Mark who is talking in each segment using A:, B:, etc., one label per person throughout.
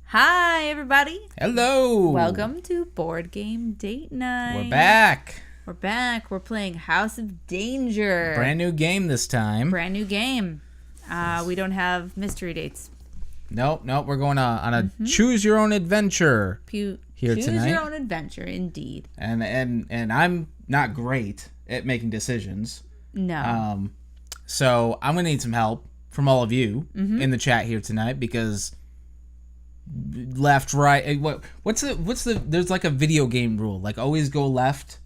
A: Hi, everybody.
B: Hello.
A: Welcome to Board Game Date Night.
B: We're back.
A: We're playing House of Danger.
B: Brand new game this time.
A: Brand new game. We don't have mystery dates.
B: Nope. We're going on a choose your own adventure here
A: choose
B: tonight.
A: Choose your own adventure, indeed.
B: And I'm not great at making decisions.
A: No.
B: So I'm gonna need some help from all of you in the chat here tonight because left, right. What's the? There's like a video game rule, like always go left.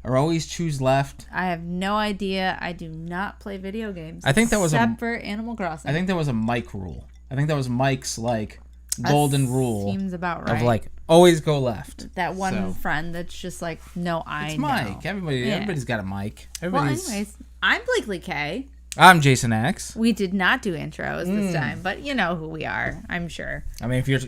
B: Or always choose left.
A: I have no idea. I do not play video games.
B: I think that was
A: except for Animal Crossing.
B: I think that was a Mike rule. I think that was Mike's like golden rule.
A: Seems about right.
B: Of like always go left.
A: That one friend that's just like, no,
B: it's Mike. Everybody's got a Mike.
A: Well, anyways, I'm Blakely K.
B: I'm Jason X.
A: We did not do intros this time, but you know who we are, I'm sure.
B: I mean, if you're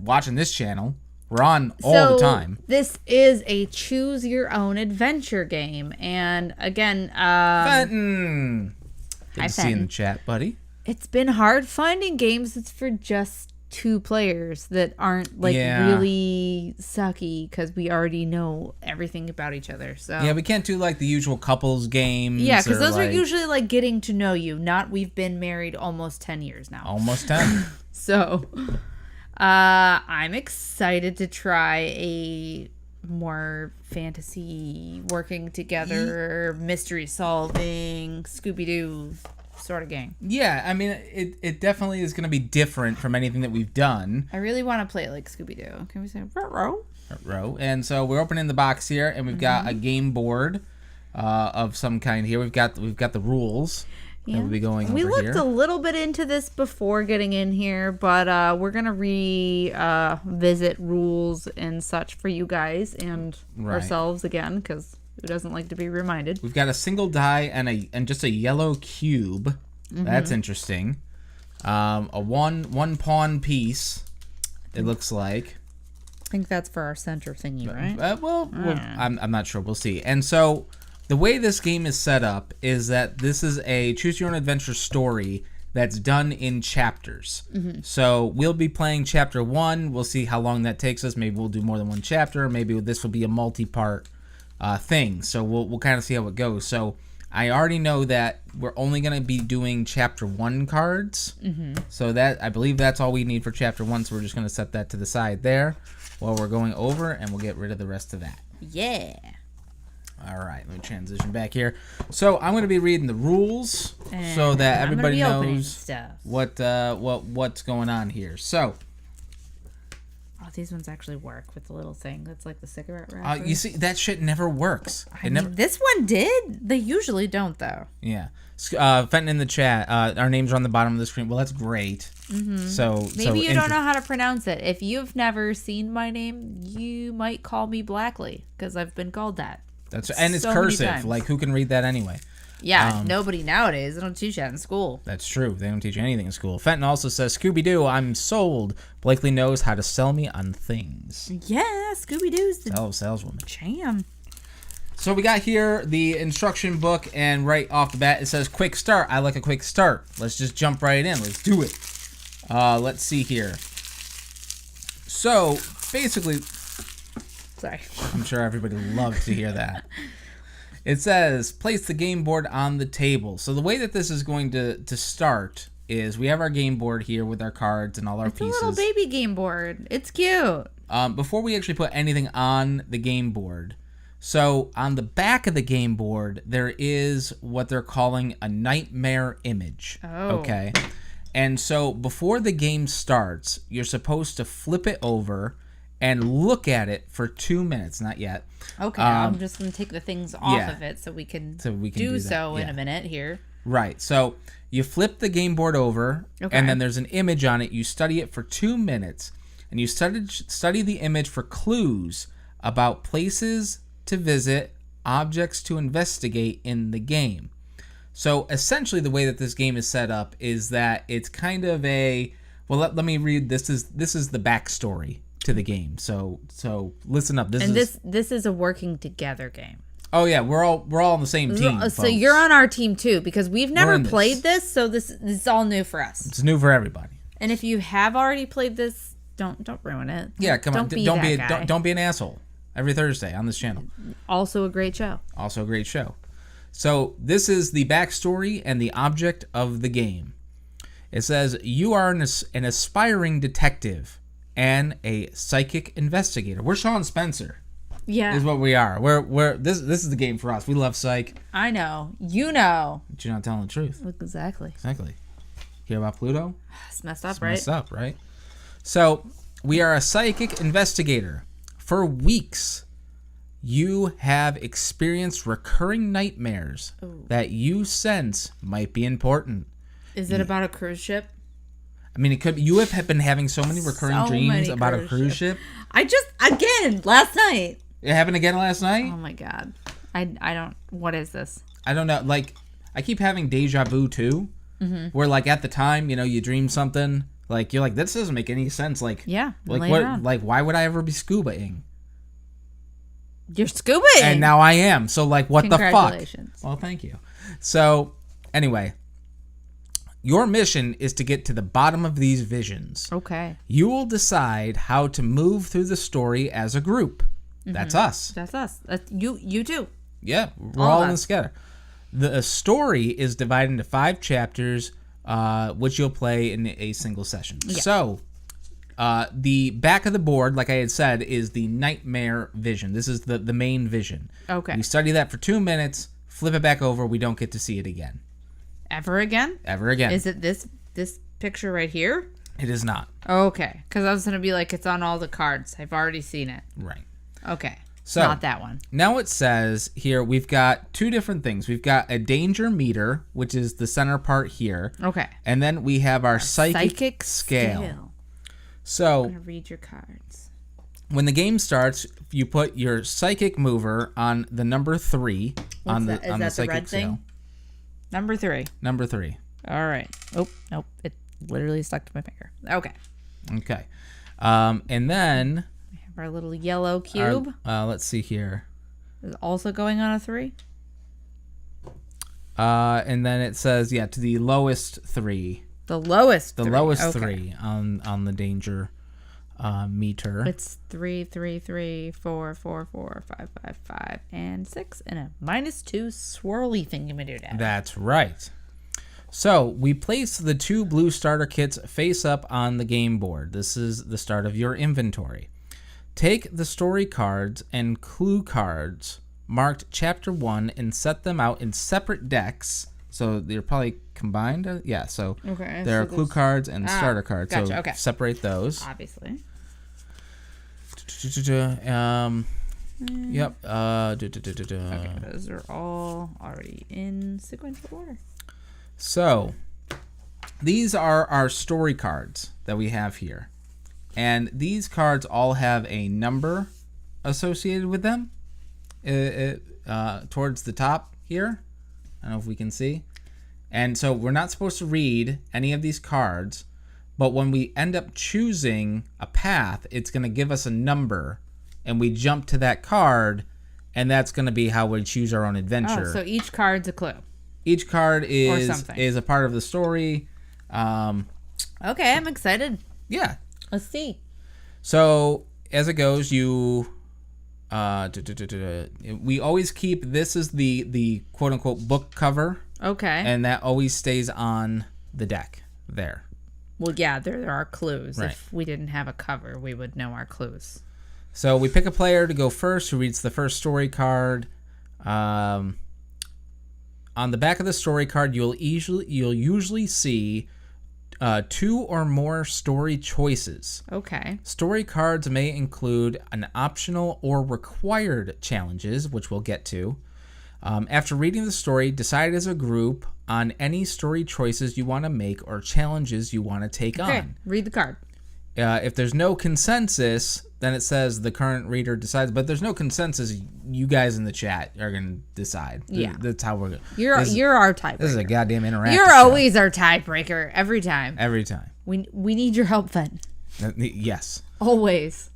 B: watching this channel, we're on all the time.
A: This is a choose your own adventure game. And again,
B: Fenton. Good to see you in the chat, buddy.
A: It's been hard finding games that's for just two players that aren't like really sucky because we already know everything about each other. So
B: yeah, we can't do like the usual couples games.
A: Yeah, because those are usually like getting to know you, not we've been married almost 10 years now.
B: Almost 10.
A: So I'm excited to try a more fantasy, working together, mystery solving, Scooby-Doo sort of game.
B: Yeah, I mean, it definitely is going to be different from anything that we've done.
A: I really want to play it like Scooby-Doo. Can we say row?
B: And so we're opening the box here, and we've got a game board of some kind here. We've got the rules.
A: Yeah.
B: We'll be going
A: we
B: over
A: looked
B: here.
A: a little bit into this before getting in here, but we're gonna visit rules and such for you guys and ourselves again, because who doesn't like to be reminded?
B: We've got a single die and just a yellow cube. That's interesting. A one pawn piece. It looks like.
A: I think that's for our center thingy, right?
B: I'm not sure. We'll see. And so the way this game is set up is that this is a choose your own adventure story that's done in chapters. So we'll be playing chapter 1. We'll see how long that takes us. Maybe we'll do more than one chapter. Maybe this will be a multi-part thing. So we'll kind of see how it goes. So I already know that we're only going to be doing chapter 1 cards. So that I believe that's all we need for chapter 1. So we're just going to set that to the side there while we're going over, and we'll get rid of the rest of that.
A: Yeah.
B: All right, let me transition back here. So I'm going to be reading the rules so that everybody knows what's going on here. So,
A: these ones actually work with the little thing that's like the cigarette wrapper.
B: you see, that shit never works.
A: This one did. They usually don't, though.
B: Yeah. Fenton in the chat, our names are on the bottom of the screen. Well, that's great. So
A: maybe you don't know how to pronounce it. If you've never seen my name, you might call me Blackley because I've been called that.
B: And it's cursive. Like, who can read that anyway?
A: Yeah, nobody nowadays. They don't teach that in school.
B: That's true. They don't teach you anything in school. Fenton also says, Scooby-Doo, I'm sold. Blakely knows how to sell me on things.
A: Yeah, Scooby-Doo's the
B: saleswoman.
A: jam.
B: So we got here the instruction book, and right off the bat, it says, quick start. I like a quick start. Let's just jump right in. Let's do it. Let's see here. So, basically...
A: Sorry.
B: I'm sure everybody loved to hear that. It says, place the game board on the table. So the way that this is going to start is we have our game board here with our cards and all our pieces.
A: It's a little baby game board. It's cute.
B: Before we actually put anything on the game board, so on the back of the game board, there is what they're calling a nightmare image.
A: Oh.
B: Okay. And so before the game starts, you're supposed to flip it over and look at it for 2 minutes. Not yet.
A: Okay, I'm just going to take the things off of it so we can do so in a minute here.
B: Right. So you flip the game board over, and then there's an image on it. You study it for 2 minutes, and you study the image for clues about places to visit, objects to investigate in the game. So essentially the way that this game is set up is that it's kind of a... Well, let me read. This is the backstory to the game. So listen up.
A: This is a working together game.
B: Oh yeah, we're all on the same team.
A: So you're on our team too, because we've never played this, so this is all new for us.
B: It's new for everybody.
A: And if you have already played this, don't ruin it.
B: Yeah, come on. Don't be an asshole. Every Thursday on this channel.
A: Also a great show.
B: So this is the backstory and the object of the game. It says you are an aspiring detective and a psychic investigator. We're Sean Spencer.
A: Yeah.
B: Is what we are. This is the game for us. We love psych.
A: I know. You know.
B: But you're not telling the truth.
A: Exactly.
B: Hear about Pluto?
A: It's messed up, right?
B: So, we are a psychic investigator. For weeks, you have experienced recurring nightmares that you sense might be important.
A: Is it about a cruise ship?
B: I mean, it could. You have been having so many recurring dreams about a cruise ship.
A: Again, last night.
B: It happened again last night?
A: Oh my god. I don't... What is this?
B: I don't know. Like, I keep having deja vu too. Mm-hmm. Where, like, at the time, you dream something. Like, you're like, this doesn't make any sense. Like,
A: yeah.
B: Like, what? Like, why would I ever be scubaing?
A: You're scubaing.
B: And now I am. So, like, what the fuck?
A: Congratulations.
B: Well, thank you. So, anyway... Your mission is to get to the bottom of these visions.
A: Okay.
B: You will decide how to move through the story as a group. Mm-hmm. That's us.
A: That's us. That's you too.
B: Yeah, we're all in this together. The story is divided into 5 chapters, which you'll play in a single session. Yeah. So, the back of the board, like I had said, is the nightmare vision. This is the main vision.
A: Okay.
B: We study that for 2 minutes, flip it back over, we don't get to see it again.
A: Ever again?
B: Ever again.
A: Is it this picture right here?
B: It is not.
A: Okay. Because I was going to be like, it's on all the cards. I've already seen it.
B: Right.
A: Okay.
B: So,
A: not that one.
B: Now it says here, we've got 2 different things. We've got a danger meter, which is the center part here.
A: Okay.
B: And then we have our psychic scale. So,
A: I'm going to read your cards.
B: When the game starts, you put your psychic mover on the number 3 on the psychic
A: red
B: scale.
A: Thing? Number 3. All right. Oh, nope. It literally stuck to my finger. Okay.
B: And then...
A: We have our little yellow cube.
B: Let's see here.
A: Is it also going on a 3?
B: And then it says, to the lowest 3.
A: The lowest 3.
B: The lowest 3 on the danger meter.
A: It's 3, 3, 3, 4, 4, 4, 5, 5, 5, and 6, and a -2 swirly thing you may do that.
B: That's right. So we place the 2 blue starter kits face up on the game board. This is the start of your inventory. Take the story cards and clue cards marked Chapter 1 and set them out in separate decks. So they're probably combined. So there are clue cards and starter cards.
A: Gotcha,
B: so separate those.
A: Obviously.
B: Yep.
A: Okay, those are all already in sequential order.
B: So, these are our story cards that we have here. And these cards all have a number associated with them towards the top here. I don't know if we can see. And so we're not supposed to read any of these cards, but when we end up choosing a path, it's going to give us a number, and we jump to that card, and that's going to be how we choose our own adventure.
A: Oh, so each card's a clue.
B: Each card is a part of the story.
A: Okay, I'm excited.
B: Yeah.
A: Let's see.
B: So as it goes, we always keep this as the quote unquote book cover.
A: Okay.
B: And that always stays on the deck there.
A: Well, yeah, there are clues.
B: Right.
A: If we didn't have a cover, we would know our clues.
B: So we pick a player to go first who reads the first story card. On the back of the story card, you'll usually see 2 or more story choices.
A: Okay.
B: Story cards may include an optional or required challenges, which we'll get to. After reading the story, decide as a group on any story choices you want to make or challenges you want to take on.
A: Okay, read the card.
B: If there's no consensus, then it says the current reader decides. But there's no consensus, you guys in the chat are going to decide.
A: Yeah.
B: That's how we're going.
A: You're our tiebreaker.
B: This is a goddamn interactive
A: You're
B: show.
A: always our tiebreaker every time.
B: Every time.
A: We need your help, Fen.
B: Yes.
A: Always.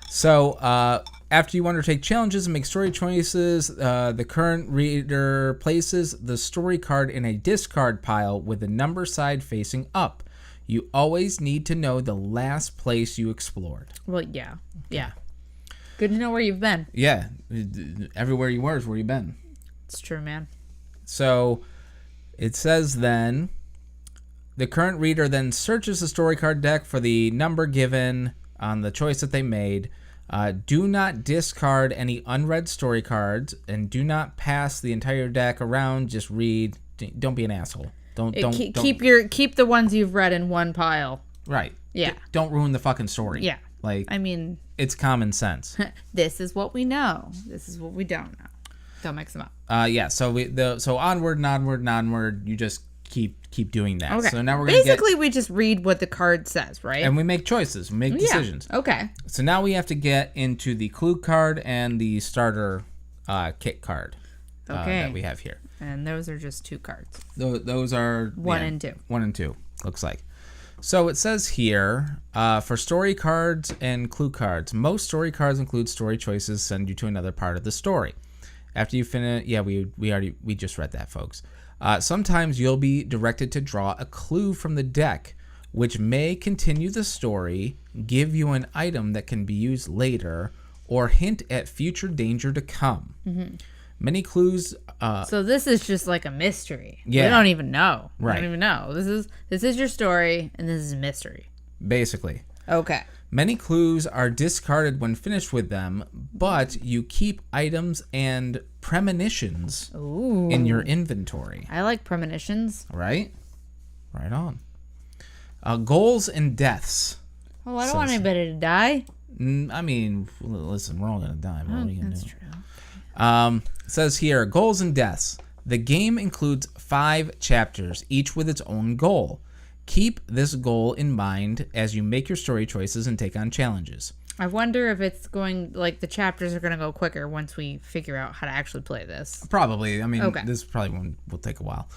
B: So, after you undertake challenges and make story choices, the current reader places the story card in a discard pile with the number side facing up. You always need to know the last place you explored.
A: Well, yeah. Okay. Yeah. Good to know where you've been.
B: Yeah. Everywhere you were is where you've been.
A: It's true, man.
B: So, it says then, the current reader then searches the story card deck for the number given on the choice that they made. Do not discard any unread story cards, and do not pass the entire deck around. Just read. Don't be an asshole. Don't
A: keep the ones you've read in one pile.
B: Right.
A: Yeah.
B: Don't ruin the fucking story.
A: Yeah.
B: Like,
A: I mean,
B: it's common sense.
A: This is what we know. This is what we don't know. Don't mix them up.
B: Yeah. So onward and onward and onward. You just keep doing that.
A: Okay.
B: So now we're gonna
A: we just read what the card says, right?
B: And we make choices. We make decisions.
A: Okay.
B: So now we have to get into the clue card and the starter kit card that we have here.
A: And those are just 2 cards.
B: Those are
A: 1 and 2.
B: 1 and 2 looks like. So it says here for story cards and clue cards, most story cards include story choices send you to another part of the story. After you finish, we just read that, folks. Sometimes you'll be directed to draw a clue from the deck, which may continue the story, give you an item that can be used later, or hint at future danger to come. Mm-hmm. Many clues.
A: So this is just like a mystery.
B: Yeah.
A: We don't even know.
B: Right.
A: We don't even know. This is your story, and this is a mystery.
B: Basically.
A: Okay.
B: Many clues are discarded when finished with them, but you keep items and premonitions in your inventory.
A: I like premonitions.
B: Right? Right on. Goals and deaths.
A: Oh, I don't want anybody to die.
B: I mean, listen, we're all going to die. What are you going to do?
A: True.
B: It says here, goals and deaths. The game includes 5 chapters, each with its own goal. Keep this goal in mind as you make your story choices and take on challenges.
A: I wonder if it's going, like, the chapters are going to go quicker once we figure out how to actually play this.
B: Probably. I mean, This probably will take a while.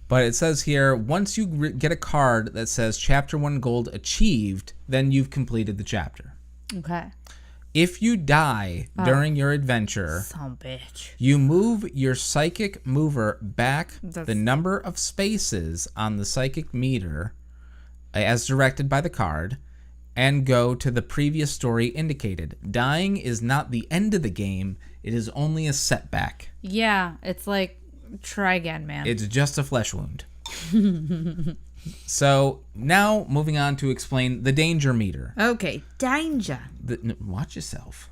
B: But it says here, once you get a card that says Chapter 1 goal achieved, then you've completed the chapter.
A: Okay.
B: If you die during your adventure,
A: son bitch,
B: you move your psychic mover back the number of spaces on the psychic meter as directed by the card and go to the previous story indicated. Dying is not the end of the game. It is only a setback.
A: Yeah, it's like, try again, man.
B: It's just a flesh wound. So now moving on to explain the danger meter.
A: Okay, danger.
B: Watch yourself.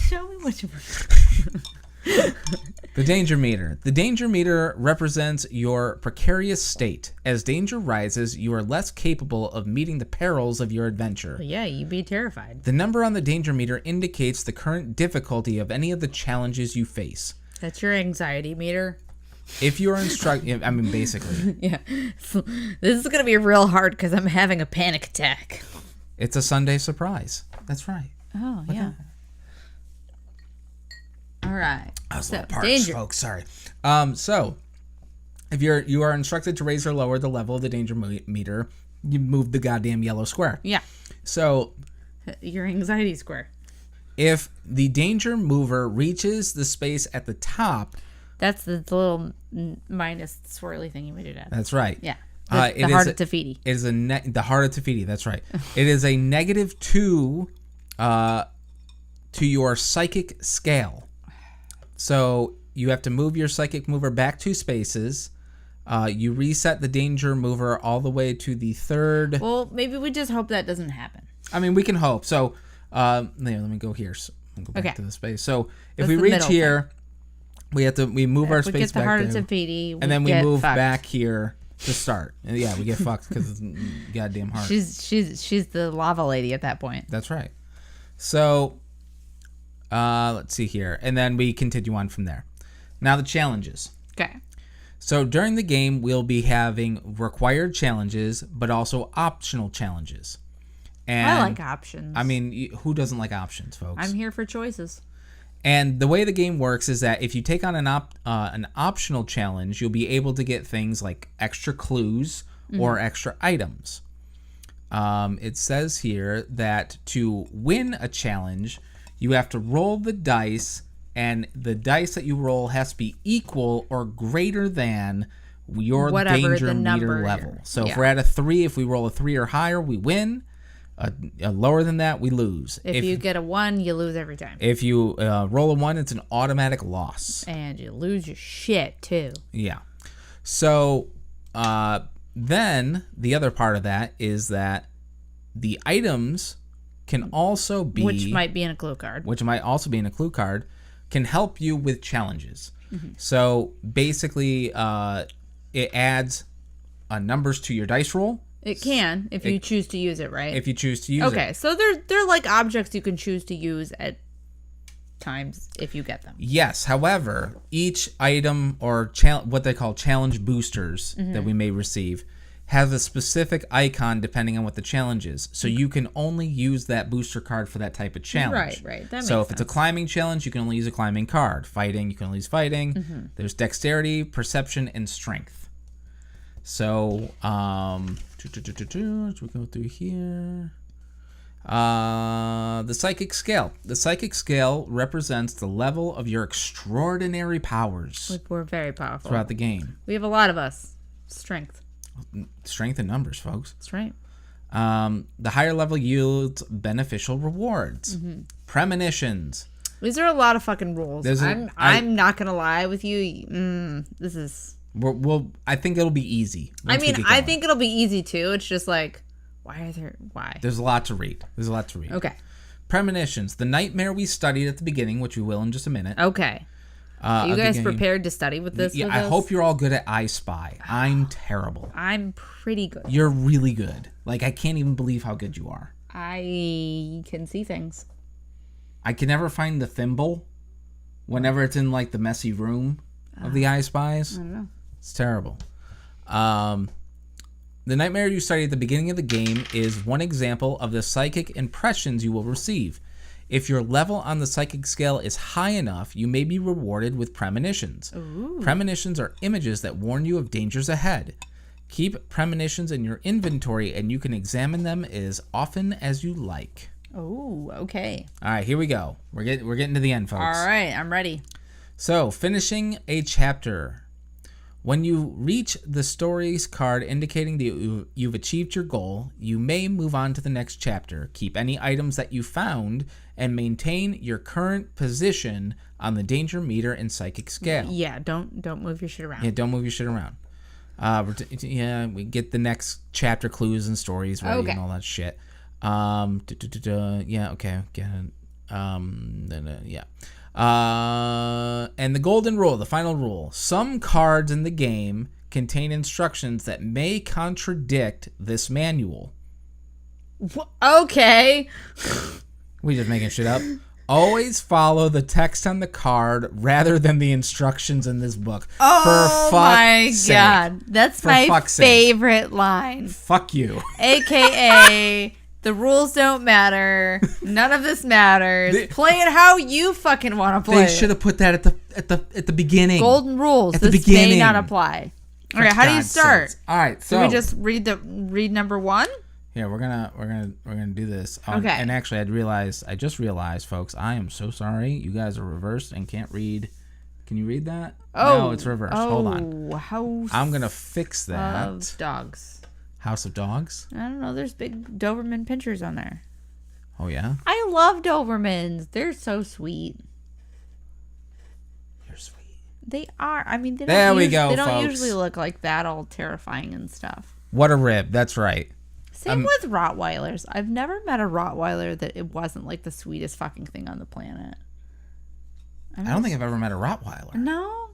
A: Show me what you
B: The danger meter. The danger meter represents your precarious state. As danger rises, you are less capable of meeting the perils of your adventure.
A: Yeah, you'd be terrified.
B: The number on the danger meter indicates the current difficulty of any of the challenges you face.
A: That's your anxiety meter.
B: If you are instructed, I mean, basically.
A: Yeah. This is going to be real hard because I'm having a panic attack.
B: It's a Sunday surprise. That's right.
A: Oh, yeah. All right.
B: I was a little parched,
A: danger.
B: folks. Sorry. So if you are instructed to raise or lower the level of the danger meter, you move the goddamn yellow square.
A: Yeah.
B: So
A: your anxiety square.
B: If the danger mover reaches the space at the top,
A: that's the little minus swirly thing you made it at.
B: That's right.
A: Yeah. The heart of Tafiti.
B: It is the heart of Tafiti. That's right. It is a -2 to your psychic scale. So you have to move your psychic mover back 2 spaces. You reset the danger mover all the way to the 3rd.
A: Well, maybe we just hope that doesn't happen.
B: I mean, we can hope. So let me go here. So I'll go back to the space. So if we reach here, we move our space back there. We get the heart of
A: Tafiti,
B: and then we move back here to start. And yeah, we get fucked because it's goddamn hard.
A: She's the lava lady at that point.
B: That's right. So let's see here. And then we continue on from there. Now the challenges.
A: Okay.
B: So during the game, we'll be having required challenges, but also optional challenges. And
A: I like options.
B: I mean, who doesn't like options, folks?
A: I'm here for choices.
B: And the way the game works is that if you take on an optional challenge, you'll be able to get things like extra clues or extra items. It says here that to win a challenge, you have to roll the dice, and the dice that you roll has to be equal or greater than your danger meter level. So if we're at a 3, if we roll a 3 or higher, we win. Lower than that, we lose.
A: If you get a 1, you lose every time.
B: If you roll a 1, it's an automatic loss.
A: And you lose your shit, too.
B: Yeah. So then the other part of that is that the items can also be...
A: Which might be in a clue card.
B: Which might also be in a clue card, can help you with challenges. So basically, it adds numbers to your dice roll.
A: It can, if you choose to use it, right?
B: If you choose to use it.
A: Okay, so they're like objects you can choose to use at times if you get them.
B: Yes, however, each item or what they call challenge boosters that we may receive have a specific icon depending on what the challenge is. So you can only use that booster card for that type of challenge.
A: Right. That makes
B: so if
A: sense.
B: it's a climbing challenge, you can only use a climbing card. Fighting, you can only use fighting. There's dexterity, perception, and strength. So, as we go through here, the psychic scale. The psychic scale represents the level of your extraordinary powers.
A: We're very powerful
B: throughout the game.
A: We have a lot of us. Strength
B: in numbers, folks.
A: That's right.
B: The higher level yields beneficial rewards. Premonitions.
A: These are a lot of fucking rules. I'm not gonna lie with you. This is.
B: I think it'll be easy.
A: I mean, I think it'll be easy too. It's just like, why?
B: There's a lot to read.
A: Okay.
B: Premonitions. The nightmare we studied at the beginning, which we will in just a minute.
A: Okay. Are you guys prepared to study with this?
B: Yeah, I hope you're all good at I Spy. I'm terrible.
A: I'm pretty good.
B: You're really good. Like, I can't even believe how good you are.
A: I can see things.
B: I can never find the thimble whenever it's in, like, the messy room of the I Spies.
A: I don't know.
B: It's terrible. The nightmare you study at the beginning of the game is one example of the psychic impressions you will receive. If your level on the psychic scale is high enough, you may be rewarded with premonitions.
A: Ooh.
B: Premonitions are images that warn you of dangers ahead. Keep premonitions in your inventory, and you can examine them as often as you like.
A: Oh, okay.
B: All right, here we go. We're getting to the end, folks.
A: All right, I'm ready.
B: So, finishing a chapter. When you reach the stories card indicating that you've achieved your goal, you may move on to the next chapter. Keep any items that you found and maintain your current position on the danger meter and psychic scale.
A: Yeah, don't move your shit around.
B: Yeah, don't move your shit around. We get the next chapter clues and stories ready and all that shit. Yeah, okay, get it. Yeah. And the golden rule, the final rule. Some cards in the game contain instructions that may contradict this manual.
A: Okay.
B: We just making shit up. Always follow the text on the card rather than the instructions in this book.
A: Oh my god. That's my favorite line.
B: Fuck you.
A: AKA The rules don't matter. None of this matters. Play it how you fucking want to play.
B: They should have put that at the beginning.
A: Golden rules.
B: At the
A: this
B: beginning.
A: may not apply. All right, how do you start?
B: Sakes. All right, so
A: do we just read number 1?
B: Yeah, we're gonna do this.
A: Okay.
B: And actually, I just realized, folks, I am so sorry. You guys are reversed and can't read. Can you read that?
A: Oh,
B: no, it's reversed. Hold on.
A: House
B: I'm gonna fix that.
A: of Dogs.
B: House of Dogs.
A: I don't know. There's big Doberman pinchers on there.
B: Oh yeah.
A: I love Dobermans. They're so sweet.
B: You're sweet.
A: They are. I mean, they
B: There we go,
A: They don't
B: folks.
A: usually look like that, all terrifying and stuff.
B: What a rib. That's right.
A: Same with Rottweilers. I've never met a Rottweiler that it wasn't like the sweetest fucking thing on the planet.
B: I don't think I've ever met a Rottweiler.
A: No.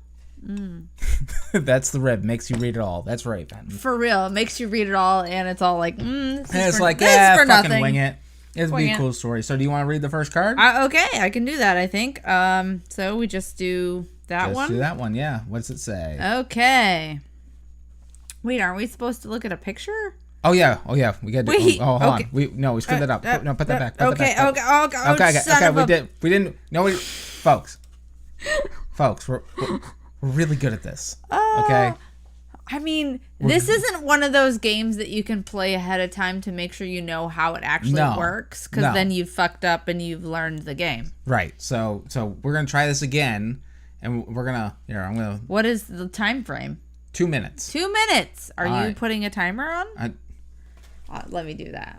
B: That's the rib. Makes you read it all. That's right, Ben.
A: For real. It makes you read it all, and it's all like, this
B: And it's
A: for,
B: like,
A: this
B: yeah,
A: for
B: fucking
A: nothing.
B: wing it. It'd be
A: Wing
B: a
A: it.
B: cool story. So do you want to read the first card?
A: Okay, I can do that, I think. So we just do that
B: Let's
A: one?
B: do that one, yeah. What's it say?
A: Okay. Wait, aren't we supposed to look at a picture?
B: Oh yeah. We got to
A: Wait,
B: hold
A: okay.
B: on. We screwed that up. No, put that back. Put
A: Okay,
B: that back.
A: okay.
B: We didn't. No, folks, we're really good at this. Okay.
A: I mean, this isn't one of those games that you can play ahead of time to make sure you know how it actually works, because then you've fucked up and you've learned the game.
B: Right. So we're gonna try this again, and we're gonna. Here, I'm gonna.
A: What is the time frame?
B: 2 minutes.
A: 2 minutes. Are you
B: right.
A: putting a timer on? Let me do that.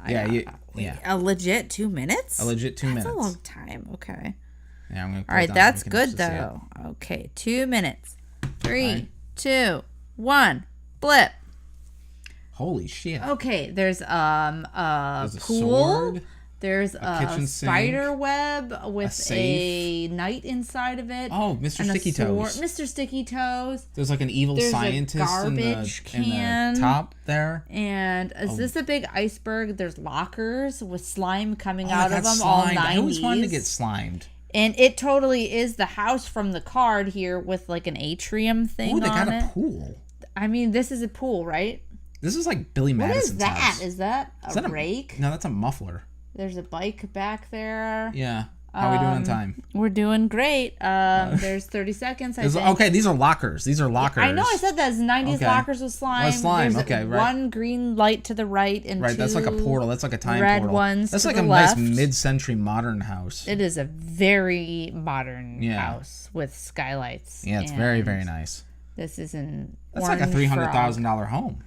A: A legit 2 minutes?
B: A legit 2 minutes.
A: That's a long time. Okay.
B: Yeah, I'm gonna.
A: All right, that's good though. Okay, 2 minutes. 3, 2, 1. Blip.
B: Holy shit.
A: Okay, there's a pool.
B: Sword,
A: there's a
B: kitchen
A: spider
B: sink,
A: web with a knight inside of it.
B: Oh, Mr.
A: and
B: Sticky Toes.
A: Mr. Sticky Toes.
B: There's like an evil
A: There's
B: scientist
A: a garbage
B: in
A: can.
B: the top there.
A: And is this a big iceberg? There's lockers with slime coming
B: I
A: out
B: got
A: of them.
B: slimed.
A: All 90s.
B: I always wanted to get slimed.
A: And it totally is the house from the card here with like an atrium thing.
B: Ooh, they got
A: on
B: a
A: it.
B: pool.
A: I mean, this is a pool, right?
B: This is like Billy
A: What
B: Madison's
A: is that?
B: house.
A: Is that a rake?
B: No, that's a muffler.
A: There's a bike back there.
B: Yeah. How are we doing on time?
A: We're doing great. There's 30 seconds, I think.
B: Okay, these are lockers. These are lockers.
A: I know I said that. It's 90s
B: Okay.
A: lockers with slime.
B: With slime,
A: There's
B: okay, right.
A: one green light to the right and
B: Right,
A: two
B: that's like a portal. That's like a time
A: red
B: portal.
A: ones
B: That's
A: to
B: like
A: the
B: a
A: left.
B: nice mid-century modern house.
A: It is a very modern
B: Yeah.
A: house with skylights.
B: Yeah, it's very, very nice.
A: This is an
B: That's like a $300,000 home.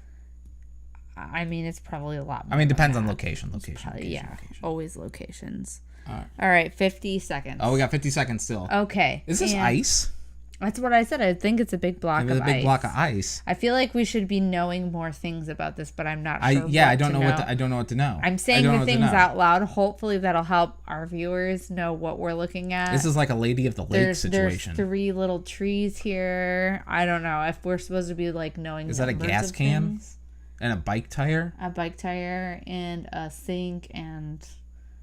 A: I mean, it's probably a lot more.
B: I mean, depends on
A: than that.
B: location. Location.
A: Always locations.
B: All
A: right, 50 seconds.
B: Oh, we got 50 seconds still.
A: Okay.
B: Is this ice?
A: That's what I said. I think it's a big block of ice.
B: It's a big block of ice.
A: I feel like we should be knowing more things about this, but I'm not sure.
B: I don't know what to know.
A: I'm saying the things out loud. Hopefully that'll help our viewers know what we're looking at.
B: This is like a Lady of the Lake situation.
A: There's 3 little trees here. I don't know if we're supposed to be like knowing.
B: Is that a gas can? And a bike tire?
A: A bike tire and a sink and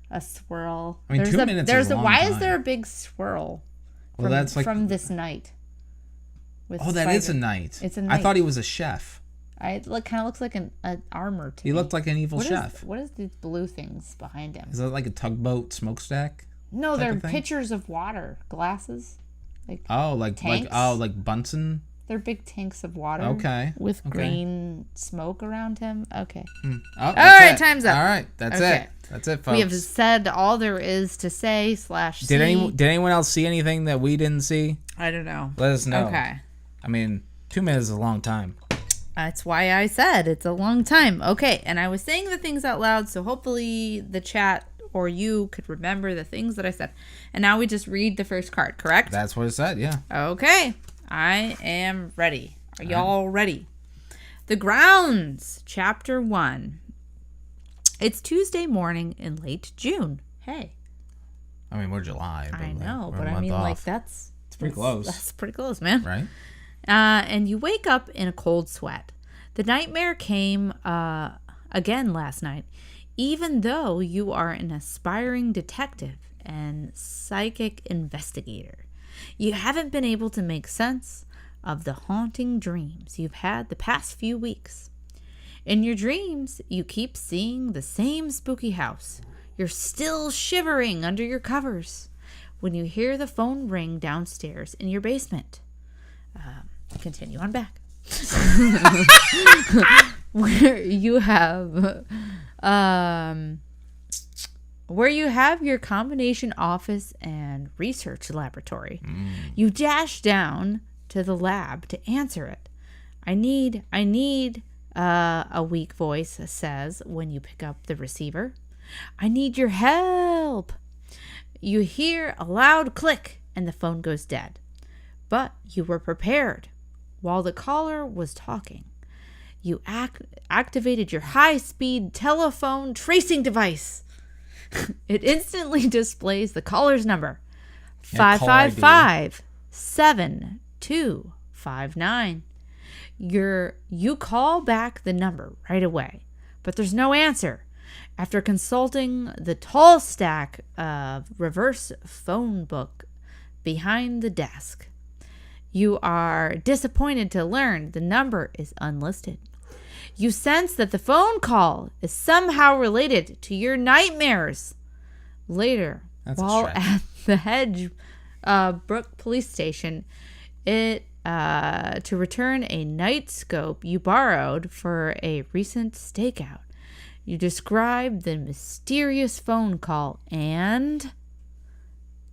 A: a swirl.
B: I mean, 2 minutes is a long
A: Why
B: time.
A: is there a big swirl?
B: Well, that's like
A: from this night.
B: That is a knight.
A: It's a knight.
B: I thought he was a chef.
A: It kind of looks like an armor to
B: He
A: me.
B: looked like an evil chef.
A: What is these blue things behind him?
B: Is that like a tugboat smokestack?
A: No, they're pitchers of water, glasses. Like
B: tanks? Like Bunsen.
A: They're big tanks of water.
B: Okay.
A: With green smoke around him. Okay.
B: Oh,
A: all right, time's up.
B: All right, that's it. That's it, folks.
A: We have said all there is to say /see.
B: Did anyone else see anything that we didn't see?
A: I don't know.
B: Let us know.
A: Okay.
B: I mean, 2 minutes is a long time.
A: That's why I said it's a long time. Okay, and I was saying the things out loud, so hopefully the chat or you could remember the things that I said. And now we just read the first card, correct?
B: That's what it said, yeah.
A: Okay. I am ready. Are y'all ready? The Grounds, Chapter 1. It's Tuesday morning in late June. Hey.
B: I mean, we're July.
A: I know, but I mean, like, it's
B: pretty close.
A: That's pretty close, man.
B: Right?
A: And you wake up in a cold sweat. The nightmare came again last night, even though you are an aspiring detective and psychic investigator. You haven't been able to make sense of the haunting dreams you've had the past few weeks. In your dreams, you keep seeing the same spooky house. You're still shivering under your covers when you hear the phone ring downstairs in your basement. Continue on back. Where you have your combination office and research laboratory. You dash down to the lab to answer it. I need, a weak voice says when you pick up the receiver. I need your help. You hear a loud click and the phone goes dead. But you were prepared. While the caller was talking, you activated your high-speed telephone tracing device. It instantly displays the caller's number, 555-7259. You call back the number right away, but there's no answer. After consulting the tall stack of reverse phone book behind the desk, you are disappointed to learn the number is unlisted. You sense that the phone call is somehow related to your nightmares. Later, while at the Hedge Brook Police Station, to return a night scope you borrowed for a recent stakeout, you describe the mysterious phone call and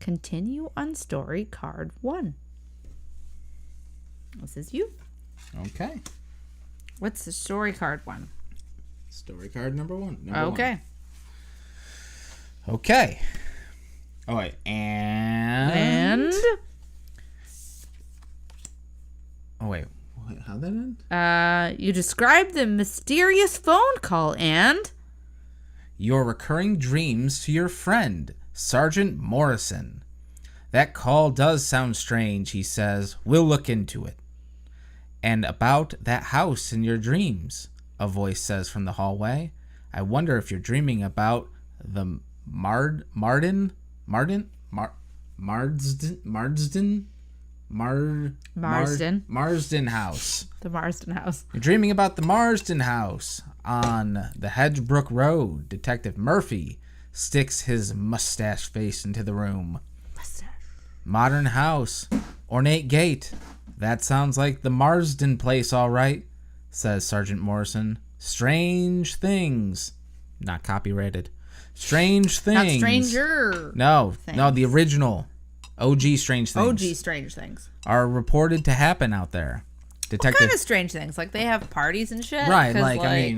A: continue on story card 1. This is you.
B: Okay.
A: What's the story card 1?
B: Story card number 1.
A: Okay.
B: Okay. Oh, wait. And... Oh, wait. How'd that end?
A: You describe the mysterious phone call and...
B: Your recurring dreams to your friend, Sergeant Morrison. That call does sound strange, he says. We'll look into it. And about that house in your dreams, a voice says from the hallway. I wonder if you're dreaming about the Marsden house.
A: The Marsden house.
B: You're dreaming about the Marsden house on the Hedgebrook Road. Detective Murphy sticks his mustache face into the room. Modern house, ornate gate. That sounds like the Marsden place, all right, says Sergeant Morrison. Strange things. Not copyrighted. Strange things.
A: Not stranger.
B: No, the original. OG Strange Things.
A: OG Strange Things.
B: Are reported to happen out there.
A: What kind of strange things? Like they have parties and shit?
B: Right, I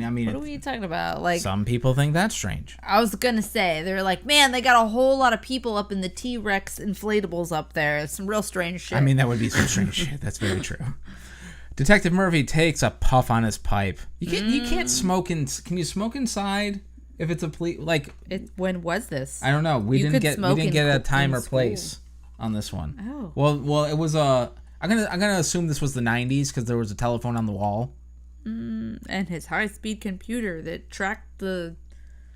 B: mean.
A: What are we talking about? Like
B: some people think that's strange.
A: I was gonna say they're like, man, they got a whole lot of people up in the T-Rex inflatables up there. It's some real strange shit.
B: I mean, that would be some strange shit. That's very true. Detective Murphy takes a puff on his pipe. You can't smoke in. Can you smoke inside if it's a
A: when was this?
B: I don't know. We didn't get a time or place on this one.
A: Oh.
B: Well, it was a. I'm gonna assume this was the 90s because there was a telephone on the wall.
A: And his high-speed computer that tracked the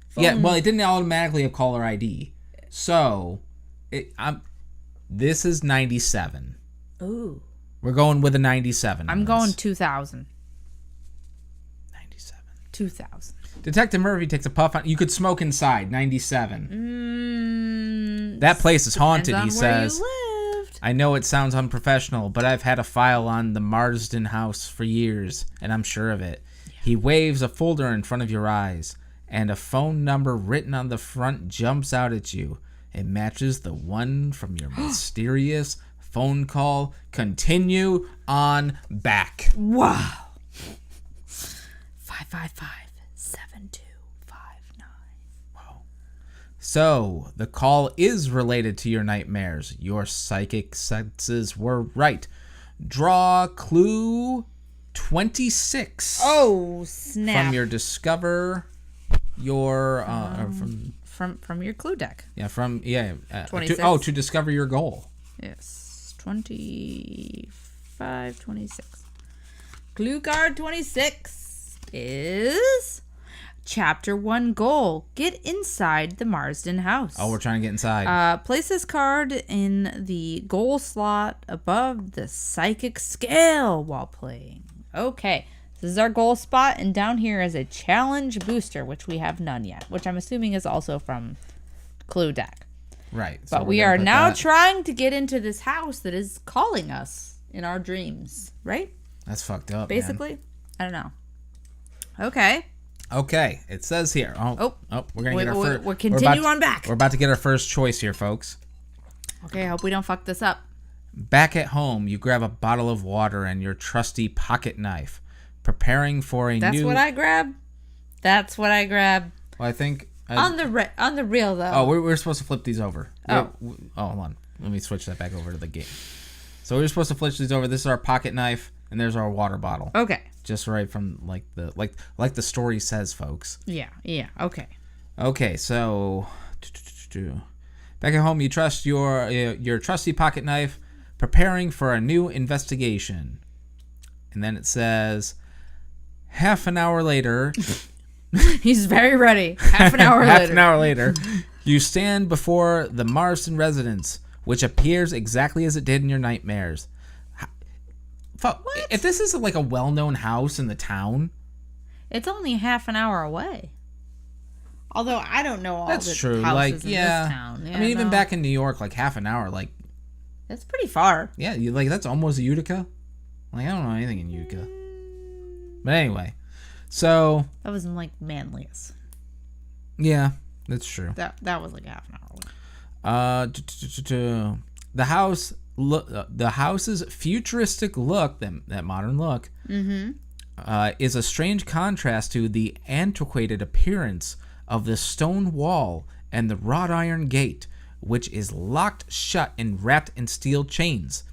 A: phone.
B: Yeah, well, it didn't automatically have caller ID. So, this is 97.
A: Ooh.
B: We're going with a 97.
A: I'm going 2000.
B: 97.
A: 2000.
B: Detective Murphy takes a puff on. You could smoke inside. 97. That place is haunted, he says. I know it sounds unprofessional, but I've had a file on the Marsden house for years, and I'm sure of it. Yeah. He waves a folder in front of your eyes, and a phone number written on the front jumps out at you. It matches the one from your mysterious phone call. Continue on back.
A: Wow. 555-7259.
B: So, the call is related to your nightmares. Your psychic senses were right. Draw clue 26.
A: Oh, snap.
B: From your discover your
A: from your clue deck.
B: Yeah,
A: 26.
B: To discover your goal.
A: Yes. 26. Clue card 26 is Chapter 1 goal. Get inside the Marsden house.
B: Oh, we're trying to get inside.
A: Place this card in the goal slot above the psychic scale while playing. Okay. This is our goal spot, and down here is a challenge booster, which we have none yet, which I'm assuming is also from Clue Deck.
B: Right.
A: But we are now trying to get into this house that is calling us in our dreams, right?
B: That's fucked up,
A: basically.
B: Man.
A: I don't know. Okay.
B: Okay. It says here. Oh, we're going to get our first.
A: We're continue on back.
B: We're about to get our first choice here, folks.
A: Okay, I hope we don't fuck this up.
B: Back at home, you grab a bottle of water and your trusty pocket knife, preparing for a
A: That's what I grab.
B: Well, I think...
A: on the reel, though.
B: Oh, we're supposed to flip these over.
A: Oh.
B: Hold on. Let me switch that back over to the game. So we're supposed to flip these over. This is our pocket knife, and there's our water bottle.
A: Okay.
B: Just right from like the story says, folks.
A: Yeah. Okay.
B: Okay, so back at home, you trust your trusty pocket knife, preparing for a new investigation. And then it says, half an hour later...
A: He's very ready. Half an hour
B: later, you stand before the Marston residence, which appears exactly as it did in your nightmares. What? If this is like a well-known house in the town...
A: It's only half an hour away. Although I don't know all
B: That's
A: the
B: true.
A: houses in this town. Yeah,
B: I mean, even back in New York, like half an hour, like...
A: That's pretty far.
B: Yeah, that's almost Utica. Like, I don't know anything in Utica. But anyway... So
A: that was in like Manlius.
B: Yeah, that's true.
A: That was like half an hour
B: away. The house's futuristic look, that modern look, is a strange contrast to the antiquated appearance of the stone wall and the wrought iron gate, which is locked shut and wrapped in steel chains.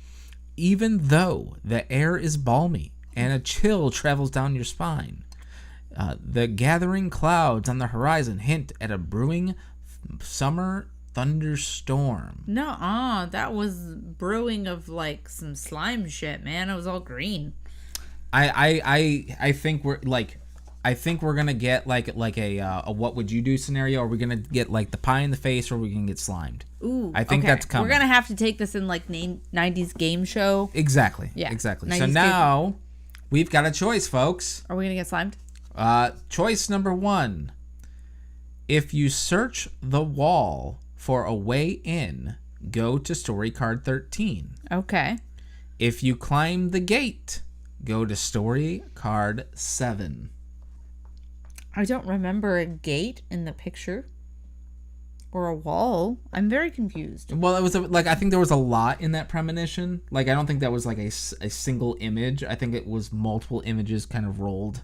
B: Even though the air is balmy and a chill travels down your spine. The gathering clouds on the horizon hint at a brewing summer thunderstorm.
A: No, that was brewing of like some slime shit, man. It was all green.
B: I think we're like, I think we're gonna get like a what would you do scenario. Are we gonna get like the pie in the face, or are we gonna get slimed?
A: Ooh,
B: I think that's coming.
A: We're gonna have to take this in like 90s game show.
B: Exactly. Yeah. Exactly. So now we've got a choice, folks.
A: Are we gonna get slimed?
B: Choice number 1. If you search the wall for a way in, go to story card 13.
A: Okay.
B: If you climb the gate, go to story card 7.
A: I don't remember a gate in the picture. Or a wall. I'm very confused.
B: Well, it was I think there was a lot in that premonition. Like, I don't think that was like a single image. I think it was multiple images kind of rolled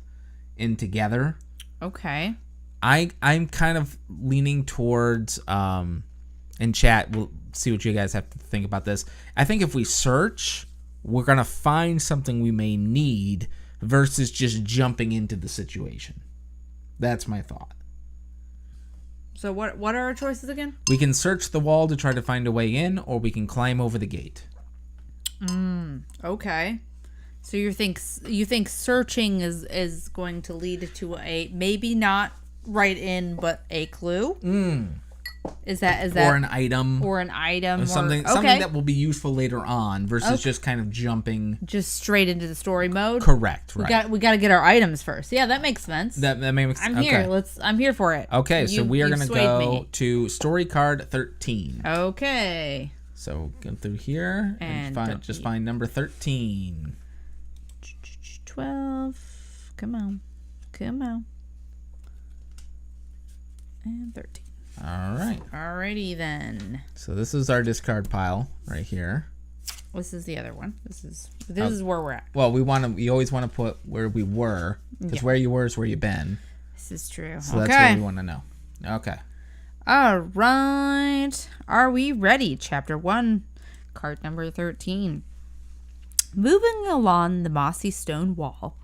B: in together.
A: Okay.
B: I'm kind of leaning towards in chat, we'll see what you guys have to think about this. I think if we search, we're gonna find something we may need versus just jumping into the situation. That's my thought.
A: So what are our choices again?
B: We can search the wall to try to find a way in, or we can climb over the gate.
A: Okay. So you think searching is going to lead to a maybe not right in, but a clue? Is that
B: or an item
A: or
B: something that will be useful later on versus just kind of jumping
A: just straight into the story mode?
B: Correct. Right.
A: We got to get our items first. Yeah, that makes sense.
B: That makes sense.
A: I'm here for it.
B: Okay, so we are going to go to story card 13.
A: Okay.
B: So go through here and find number 13.
A: 12. Come on. And 13.
B: All right.
A: Alrighty then.
B: So this is our discard pile right here.
A: This is the other one. This is where we're at.
B: Well, we always want to put where we were, because where you were is where you've been.
A: This is true.
B: So that's what we want to know. Okay.
A: All right. Are we ready? Chapter 1, card number 13. Moving along the mossy stone wall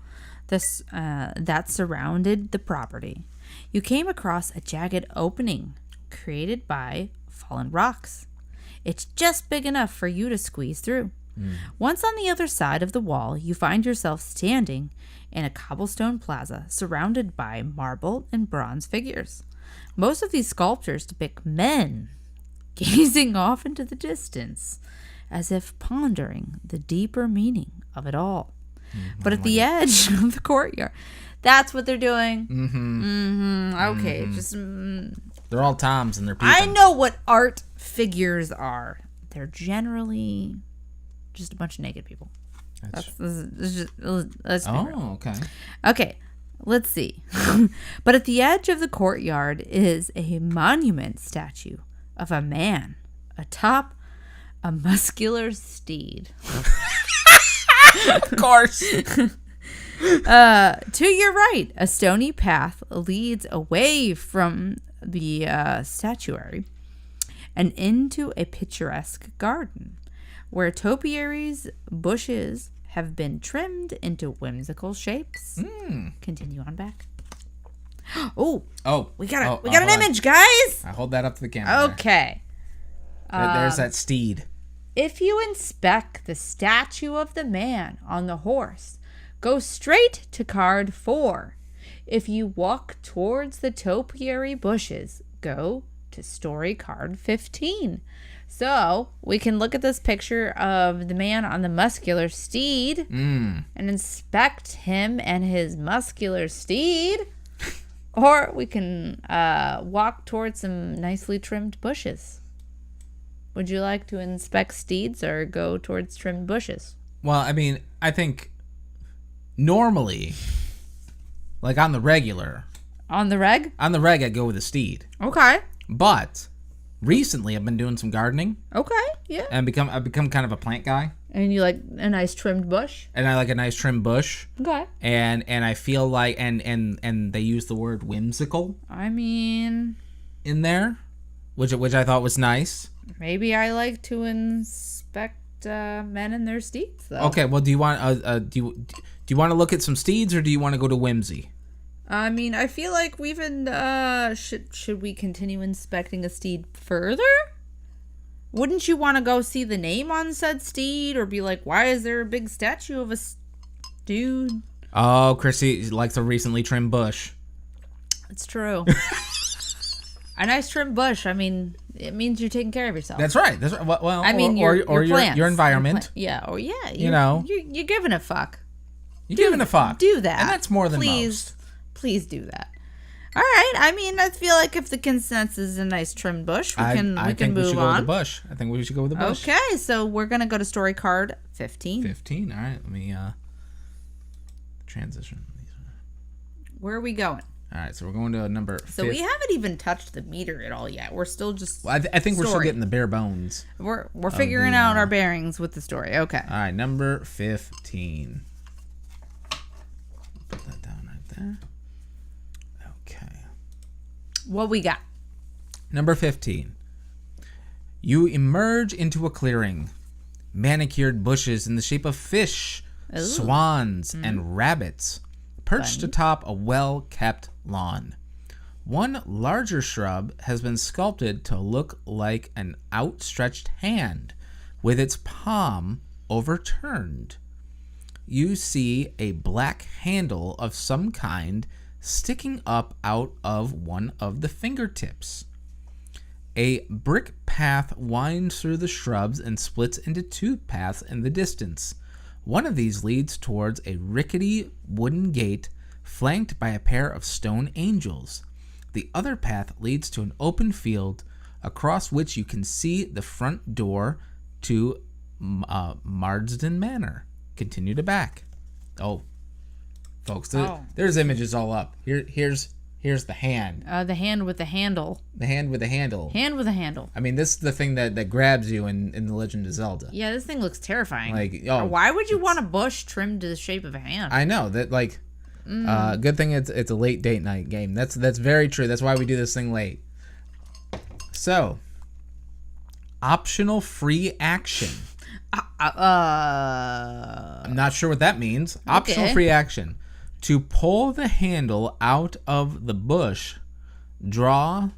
A: that surrounded the property, you came across a jagged opening created by fallen rocks. It's just big enough for you to squeeze through. Once on the other side of the wall, you find yourself standing in a cobblestone plaza surrounded by marble and bronze figures. Most of these sculptures depict men gazing off into the distance, as if pondering the deeper meaning of it all. But at the edge of the courtyard, that's what they're doing. Okay, just
B: they're all toms and they're peeping.
A: I know what art figures are. They're generally just a bunch of naked people. Let's be real.
B: Okay.
A: Okay, let's see. But at the edge of the courtyard is a monument statue of a man atop a muscular steed.
B: Of course.
A: To your right, a stony path leads away from the statuary and into a picturesque garden where topiaries bushes have been trimmed into whimsical shapes. Continue on back. Oh, we got an image, guys.
B: I hold that up to the camera.
A: Okay.
B: There's that steed.
A: If you inspect the statue of the man on the horse, go straight to card 4. If you walk towards the topiary bushes, go to story card 15. So we can look at this picture of the man on the muscular steed and inspect him and his muscular steed. Or we can walk towards some nicely trimmed bushes. Would you like to inspect steeds or go towards trimmed bushes?
B: Well, I mean, I think normally, like on the regular.
A: On the reg?
B: On the reg, I go with a steed.
A: Okay.
B: But recently, I've been doing some gardening.
A: Okay, yeah.
B: And I've become kind of a plant guy.
A: And you like a nice trimmed bush?
B: And I like a nice trimmed bush.
A: Okay.
B: And I feel like and they use the word whimsical.
A: I mean,
B: in there, which I thought was nice.
A: Maybe I like to inspect men and their steeds, though.
B: Okay, well, do you want do you want to look at some steeds or do you want to go to whimsy?
A: I mean, I feel like we've been should we continue inspecting a steed further? Wouldn't you want to go see the name on said steed or be like, why is there a big statue of a dude?
B: Oh, Chrissy likes a recently trimmed bush.
A: It's true. A nice trimmed bush. I mean, it means you're taking care of yourself.
B: That's right. That's right. Well,
A: I mean, your
B: environment.
A: You're giving a fuck.
B: You're giving a fuck.
A: Do that,
B: and that's more than most.
A: Please do that. All right. I mean, I feel like if the consensus is a nice trimmed bush, we can move on.
B: I think we should go with the bush. I think we should go with the bush.
A: Okay, so we're gonna go to story card 15.
B: 15. All right. Let me transition.
A: Where are we going?
B: All right, so we're going to number 15.
A: So we haven't even touched the meter at all yet. We're still just
B: I think we're still getting the bare bones.
A: We're figuring out our bearings with the story. Okay.
B: All right, number 15. Put that down right there. Okay.
A: What we got?
B: Number 15. You emerge into a clearing. Manicured bushes in the shape of fish, swans, and rabbits perched atop a well-kept lawn. One larger shrub has been sculpted to look like an outstretched hand with its palm overturned. You see a black handle of some kind sticking up out of one of the fingertips. A brick path winds through the shrubs and splits into 2 paths in the distance. One of these leads towards a rickety wooden gate flanked by a pair of stone angels. The other path leads to an open field across which you can see the front door to Marsden Manor. Continue to back. Oh, folks, there's images all up. Here's the hand.
A: The hand with the handle.
B: The hand with the handle.
A: Hand with a handle.
B: I mean, this is the thing that grabs you in The Legend of Zelda.
A: Yeah, this thing looks terrifying.
B: Like,
A: why would you want a bush trimmed to the shape of a hand?
B: I know that. Like, good thing it's a late date night game. That's very true. That's why we do this thing late. So, optional free action. I'm not sure what that means. Optional free action. To pull the handle out of the bush, draw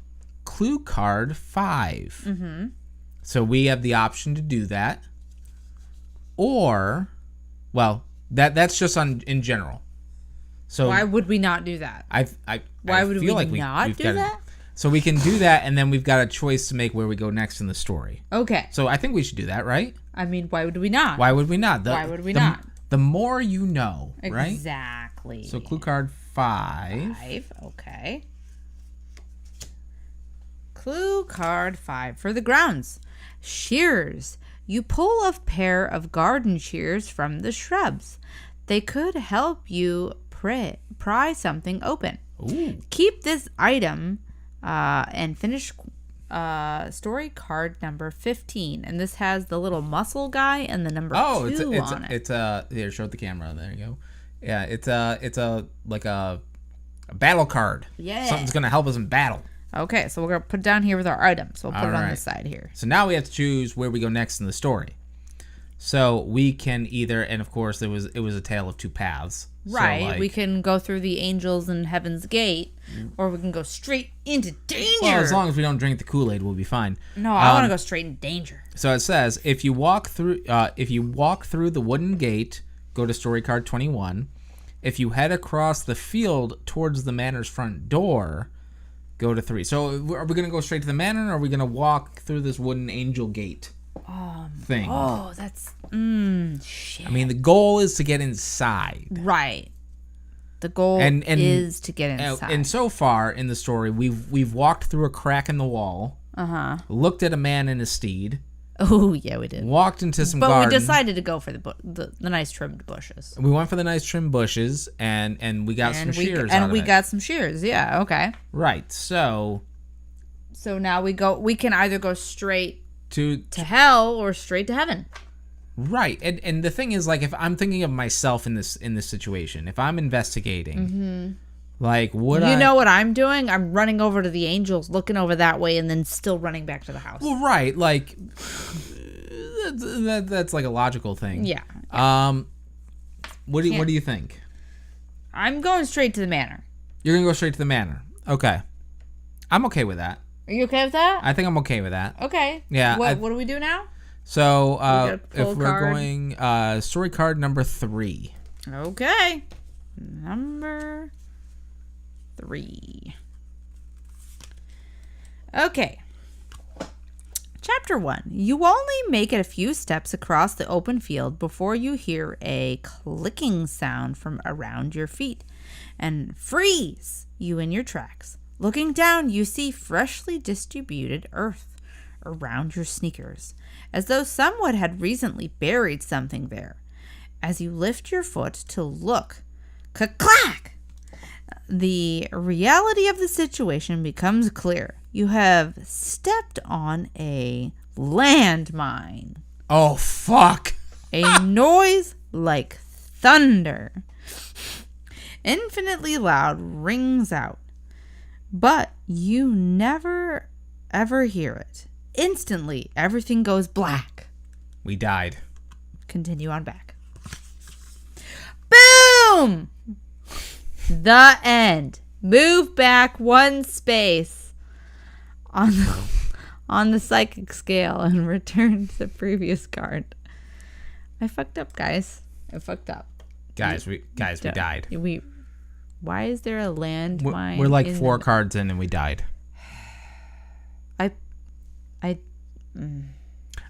B: clue card 5.
A: Mm-hmm.
B: So we have the option to do that. Or, well, that's just in general. So
A: why would we not do that? Why would we not do that?
B: So we can do that, and then we've got a choice to make where we go next in the story.
A: Okay.
B: So I think we should do that, right?
A: I mean, why would we not?
B: Why would we not?
A: Why would we not?
B: The more you know, right?
A: Exactly.
B: So clue card 5.
A: 5, okay. Clue card 5 for the grounds. Shears. You pull a pair of garden shears from the shrubs. They could help you pry something open.
B: Ooh.
A: Keep this item and finish story card number 15. And this has the little muscle guy and the number 2 on it.
B: It's here, show the camera. There you go. Yeah, it's a like a battle card.
A: Yeah.
B: Something's going to help us in battle.
A: Okay, so we're going to put it down here with our items. We'll put it on
B: right.
A: this side here.
B: So now we have to choose where we go next in the story. So we can either, and of course it was a tale of two paths.
A: Right,
B: So like,
A: we can go through the angels and Heaven's Gate, or we can go straight into danger.
B: well, as long as we don't drink the Kool-Aid, we'll be fine.
A: No, I want to go straight into danger.
B: So it says if you walk through the wooden gate, go to story card 21. If you head across the field towards the manor's front door, go to 3. So are we gonna go straight to the manor, or are we gonna walk through this wooden angel gate thing?
A: Oh, that's shit.
B: I mean, the goal is to get inside.
A: Right. The goal is to get inside.
B: And so far in the story, we've walked through a crack in the wall. Looked at a man in a steed.
A: Oh yeah, we did.
B: Walked into some garden.
A: But we decided to go for the nice trimmed bushes.
B: We went for the nice trimmed bushes, and we got some shears.
A: And we got some shears. Yeah. Okay.
B: Right. So
A: now we can either go straight
B: to
A: hell or straight to heaven.
B: Right. And the thing is, like, if I'm thinking of myself in this situation, if I'm investigating, like, you
A: know what I'm doing? I'm running over to the angels, looking over that way, and then still running back to the house.
B: Well, right. Like, that's like a logical thing.
A: Yeah.
B: What do you think?
A: I'm going straight to the manor.
B: You're gonna go straight to the manor. Okay. I'm okay with that.
A: Are you okay with that?
B: I think I'm okay with that.
A: Okay.
B: Yeah.
A: What do we do now?
B: So if we're going story card number 3.
A: Okay. Number 3. Okay. Chapter 1. You only make it a few steps across the open field before you hear a clicking sound from around your feet and freeze you in your tracks. Looking down, you see freshly distributed earth around your sneakers, as though someone had recently buried something there. As you lift your foot to look, clack! The reality of the situation becomes clear. You have stepped on a landmine.
B: Oh, fuck!
A: A noise like thunder, infinitely loud, rings out. But you never, ever hear it. Instantly, everything goes black.
B: We died.
A: Continue on back. Boom! The end. Move back 1 space on the psychic scale and return to the previous card. I fucked up, guys. I fucked up.
B: Guys, we died.
A: Why is there a landmine?
B: We're like 4 cards in and we died.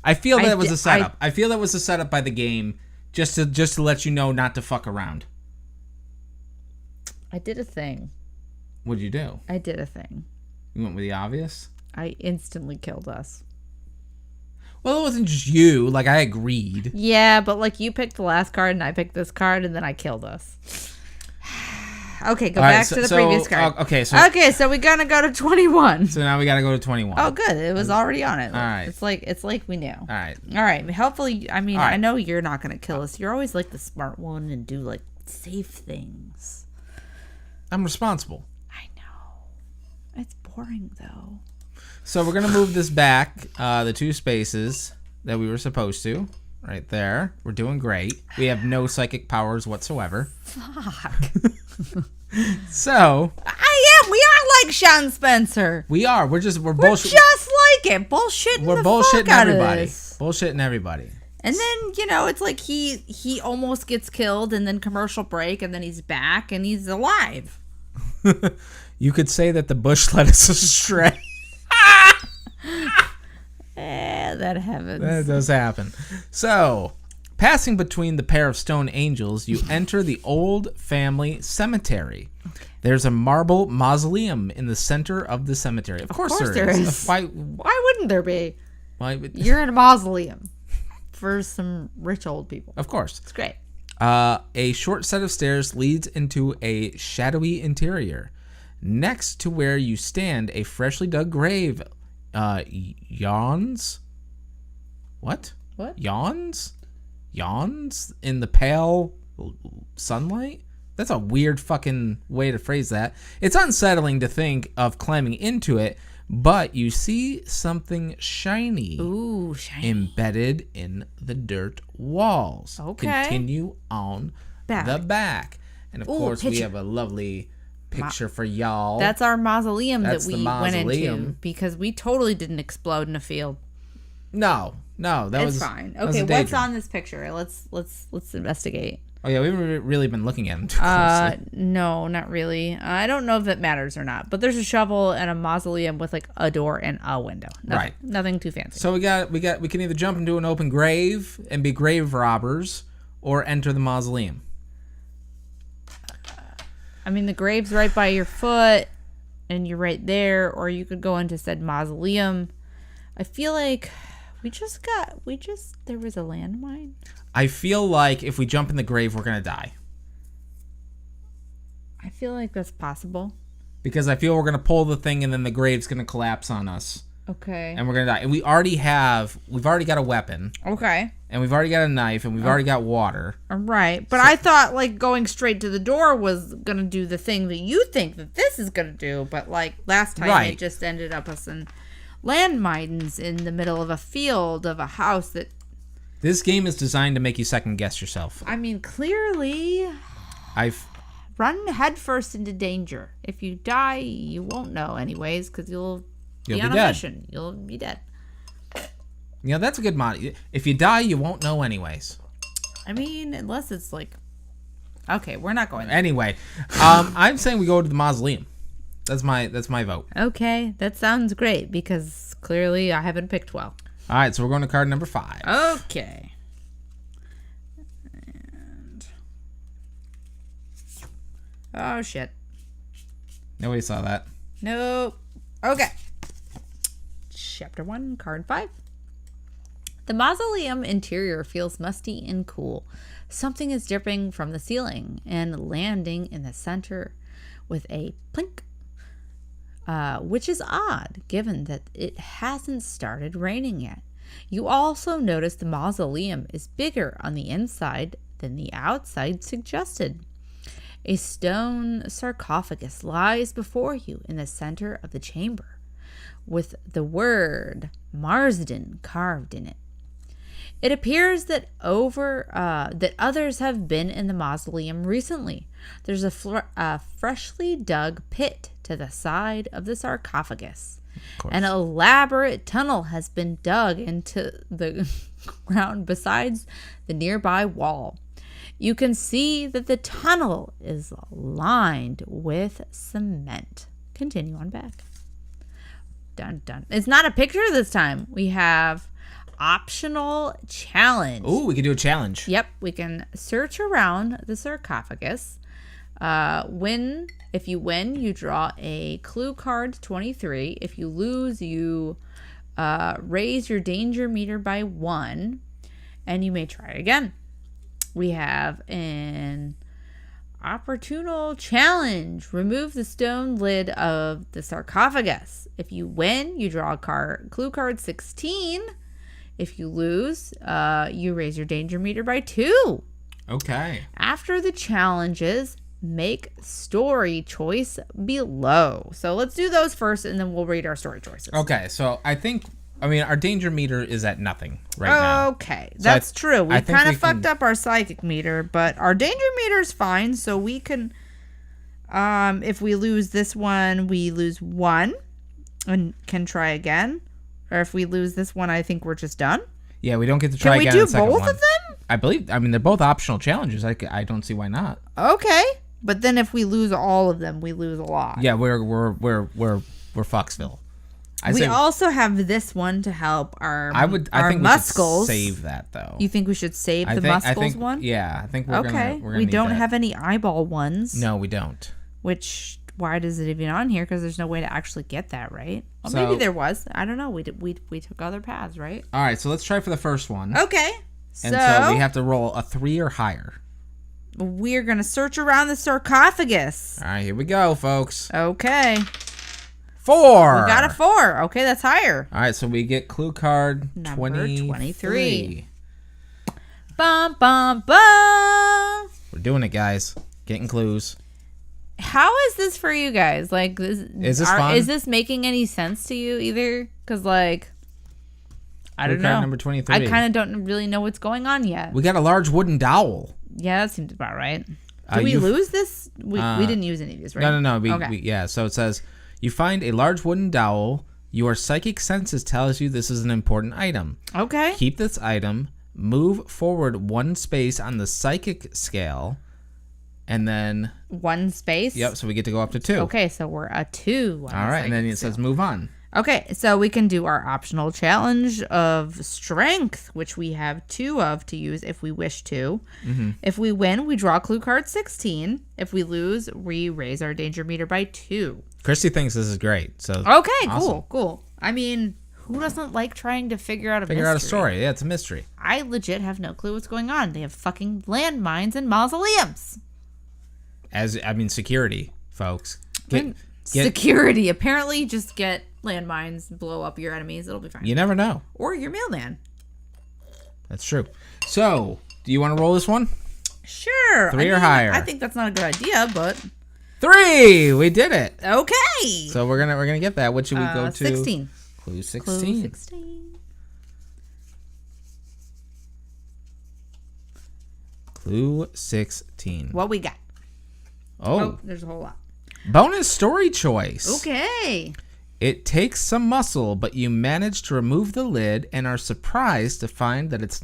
B: I feel that was a setup. I feel that was a setup by the game just to let you know not to fuck around.
A: I did a thing.
B: What'd you do?
A: I did a thing.
B: You went with the obvious?
A: I instantly killed us.
B: Well, it wasn't just you. Like, I agreed.
A: Yeah, but like you picked the last card and I picked this card and then I killed us. Okay, go back to the previous card.
B: Okay,
A: so we're gonna go to 21.
B: So now we gotta go to 21.
A: Oh, good. It was already on it.
B: All right.
A: It's like we knew. All
B: right.
A: Hopefully, I mean,
B: right.
A: I know you're not gonna kill us. You're always like the smart one and do like safe things.
B: I'm responsible.
A: I know. It's boring though.
B: So we're gonna move this back the 2 spaces that we were supposed to. Right there. We're doing great. We have no psychic powers whatsoever.
A: Fuck.
B: So
A: we are like Sean Spencer.
B: We are. We're just
A: just like it. Bullshitting
B: We're
A: the
B: bullshitting
A: fuck out
B: everybody.
A: of this.
B: Bullshitting everybody.
A: And then, it's like he almost gets killed and then commercial break and then he's back and he's alive.
B: You could say that the bush led us astray.
A: That happens.
B: That does happen. So, Passing between the pair of stone angels, you enter the old family cemetery. Okay. There's a marble mausoleum in the center of the cemetery. Of course there is.
A: Why wouldn't there be?
B: You're
A: in a mausoleum for some rich old people.
B: Of course.
A: It's great.
B: A short set of stairs leads into a shadowy interior. Next to where you stand, a freshly dug grave yawns. What? Yawns in the pale sunlight? That's a weird fucking way to phrase that. It's unsettling to think of climbing into it, but you see something shiny.
A: Ooh, shiny.
B: Embedded in the dirt walls.
A: Okay.
B: Continue on the back. And of course, we have a lovely picture for y'all.
A: That's our mausoleum that we went into because we totally didn't explode in a field.
B: No, that was
A: fine. Okay, what's on this picture? Let's investigate.
B: Oh yeah, we haven't really been looking at them too closely.
A: No, not really. I don't know if that matters or not. But there's a shovel and a mausoleum with like a door and a window. Nothing too fancy.
B: So we can either jump into an open grave and be grave robbers, or enter the mausoleum.
A: I mean, the grave's right by your foot, and you're right there, or you could go into said mausoleum. I feel like there was a landmine.
B: I feel like if we jump in the grave, we're gonna die.
A: I feel like that's possible.
B: Because I feel we're gonna pull the thing, and then the grave's gonna collapse on us.
A: Okay.
B: And we're gonna die. And we've already got a weapon.
A: Okay.
B: And we've already got a knife, and we've already got water.
A: Right. But I thought like going straight to the door was gonna do the thing that you think that this is gonna do. But like last time, it just ended up us in landmines in the middle of a field of a house that.
B: This game is designed to make you second guess yourself.
A: I mean, clearly, run headfirst into danger. If you die, you won't know anyways, because you'll be on a mission. You'll be dead.
B: Yeah, that's a good mod. If you die, you won't know anyways.
A: I mean, unless it's like, okay, we're not going there.
B: Anyway, I'm saying we go to the mausoleum. That's my vote.
A: Okay, that sounds great because clearly I haven't picked well.
B: All right, so we're going to card number 5.
A: Okay. And oh shit.
B: Nobody saw that.
A: Nope. Okay. Chapter 1, card 5. The mausoleum interior feels musty and cool. Something is dripping from the ceiling and landing in the center with a plink. Which is odd, given that it hasn't started raining yet. You also notice the mausoleum is bigger on the inside than the outside suggested. A stone sarcophagus lies before you in the center of the chamber, with the word Marsden carved in it. It appears that others have been in the mausoleum recently. There's a freshly dug pit to the side of the sarcophagus. An elaborate tunnel has been dug into the ground besides the nearby wall. You can see that the tunnel is lined with cement. Continue on back. Dun dun. It's not a picture this time. We have optional challenge.
B: Ooh, we can do a challenge.
A: Yep, we can search around the sarcophagus. If you win, you draw a clue card 23. If you lose, you raise your danger meter by 1, and you may try again. We have an opportunal challenge. Remove the stone lid of the sarcophagus. If you win, you draw a clue card 16. If you lose, you raise your danger meter by 2.
B: Okay.
A: After the challenges, make story choice below. So let's do those first, and then we'll read our story choices.
B: Okay, so our danger meter is at nothing right now.
A: Okay, that's true. We kind of fucked up our psychic meter, but our danger meter is fine, so we can, if we lose this one, we lose 1 and can try again. Or if we lose this one, I think we're just done.
B: Yeah, we don't get to try again.
A: Can we do both of them?
B: I believe. They're both optional challenges. I don't see why not.
A: Okay, but then if we lose all of them, we lose a lot.
B: Yeah, we're Foxville.
A: We also have this one to help our
B: I think
A: muscles.
B: We should save that though.
A: You think we should save the muscles one?
B: Yeah, I think we're gonna
A: we don't have any eyeball ones.
B: No, we don't.
A: Which, why does it even on here? Because there's no way to actually get that, right? Well, maybe there was. I don't know. We took other paths, right?
B: All right, so let's try for the first one.
A: Okay.
B: And so we have to roll a 3 or higher.
A: We're gonna search around the sarcophagus.
B: All right, here we go, folks.
A: Okay.
B: 4.
A: We got a 4. Okay, that's higher.
B: All right, so we get clue card
A: number
B: 23.
A: Bum, bum, bum.
B: We're doing it, guys. Getting clues.
A: How is this for you guys? Like, is this fun? Is this making any sense to you either? Because, like, I don't know.
B: Number 23.
A: I kind of don't really know what's going on yet.
B: We got a large wooden dowel.
A: Yeah, that seems about right. Did we lose this? We didn't use any of these, right?
B: No. Okay. So it says, you find a large wooden dowel. Your psychic senses tells you this is an important item.
A: Okay.
B: Keep this item. Move forward 1 space on the psychic scale. And then
A: 1 space?
B: Yep, so we get to go up to 2.
A: Okay, so we're a 2.
B: All right, and then it says move on.
A: Okay, so we can do our optional challenge of strength, which we have 2 of to use if we wish to. Mm-hmm. If we win, we draw clue card 16. If we lose, we raise our danger meter by 2.
B: Christy thinks this is great. So
A: okay, awesome. Cool. I mean, who doesn't like trying to figure out a
B: story? Yeah, it's a mystery.
A: I legit have no clue what's going on. They have fucking landmines and mausoleums.
B: Security, folks.
A: Security. Apparently, just get landmines, blow up your enemies. It'll be fine.
B: You never know.
A: Or your mailman.
B: That's true. So, do you want to roll this one?
A: Sure.
B: 3 or higher.
A: I think that's not a good idea, but
B: 3. We did it.
A: Okay.
B: So we're gonna get that. What should we go to?
A: 16.
B: Clue 16.
A: Clue 16.
B: Clue 16.
A: What we got?
B: Oh,
A: there's a whole lot.
B: Bonus story choice.
A: Okay.
B: It takes some muscle, but you manage to remove the lid and are surprised to find that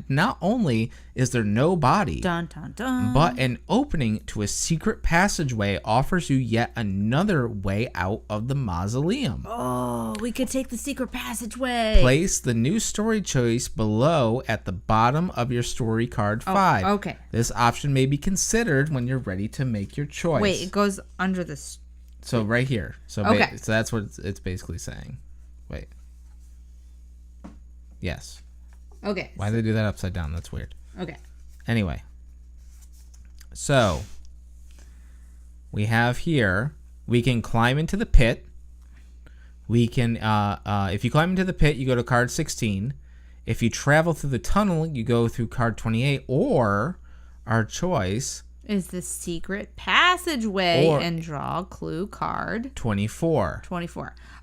B: not only is there no body,
A: dun, dun, dun,
B: but an opening to a secret passageway offers you yet another way out of the mausoleum.
A: Oh, we could take the secret passageway.
B: Place the new story choice below at the bottom of your story card 5.
A: Okay.
B: This option may be considered when you're ready to make your choice.
A: Wait, it goes under this.
B: So right here. So
A: okay.
B: So that's what it's basically saying. Wait. Yes.
A: Okay.
B: Why did they do that upside down? That's weird.
A: Okay.
B: Anyway. So we have here, we can climb into the pit. We can, if you climb into the pit, you go to card 16. If you travel through the tunnel, you go through card 28. Or our choice
A: is the secret passageway and draw clue card
B: 24.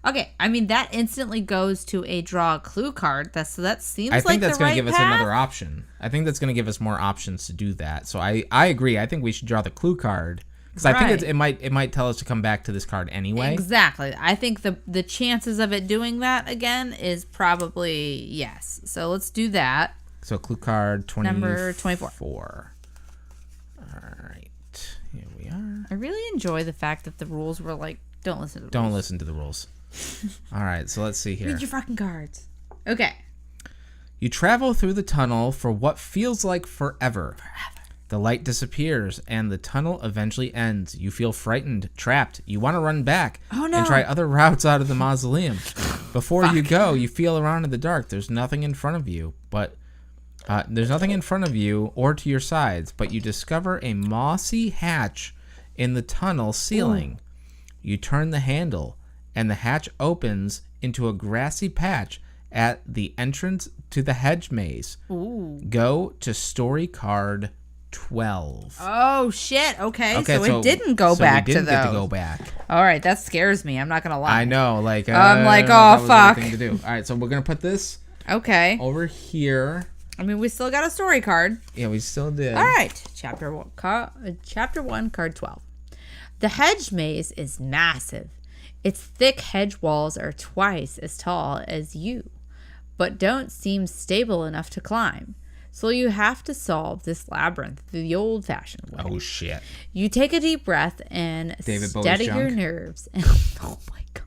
A: Okay, I mean that instantly goes to a draw a clue card. That seems like the right path.
B: I think that's going to give us another option. I think that's going to give us more options to do that. So I agree. I think we should draw the clue card because I think it might tell us to come back to this card anyway.
A: Exactly. I think the chances of it doing that again is probably yes. So let's do that.
B: So clue card 24.
A: Number 24.
B: Here we are.
A: I really enjoy the fact that the rules were like, don't listen to the rules.
B: Don't listen to the rules. All right, so let's see here.
A: Read your fucking cards. Okay.
B: You travel through the tunnel for what feels like forever. The light disappears, and the tunnel eventually ends. You feel frightened, trapped. You want to run back and try other routes out of the mausoleum. Before you go, you feel around in the dark. There's nothing in front of you, or to your sides, but you discover a mossy hatch in the tunnel ceiling. Ooh. You turn the handle, and the hatch opens into a grassy patch at the entrance to the hedge maze. Ooh. Go to story card 12.
A: Oh, shit. Okay, so it didn't go back to those.
B: We didn't get to go back.
A: All right, that scares me. I'm not going to lie.
B: I know.
A: I'm like, oh, fuck.
B: Thing to do. All right, so we're going to put this over here.
A: I mean, we still got a story card.
B: Yeah, we still did.
A: All right. Chapter 1, card 12. The hedge maze is massive. Its thick hedge walls are twice as tall as you, but don't seem stable enough to climb. So you have to solve this labyrinth the old-fashioned way.
B: Oh, shit.
A: You take a deep breath and steady your nerves. Oh, my God.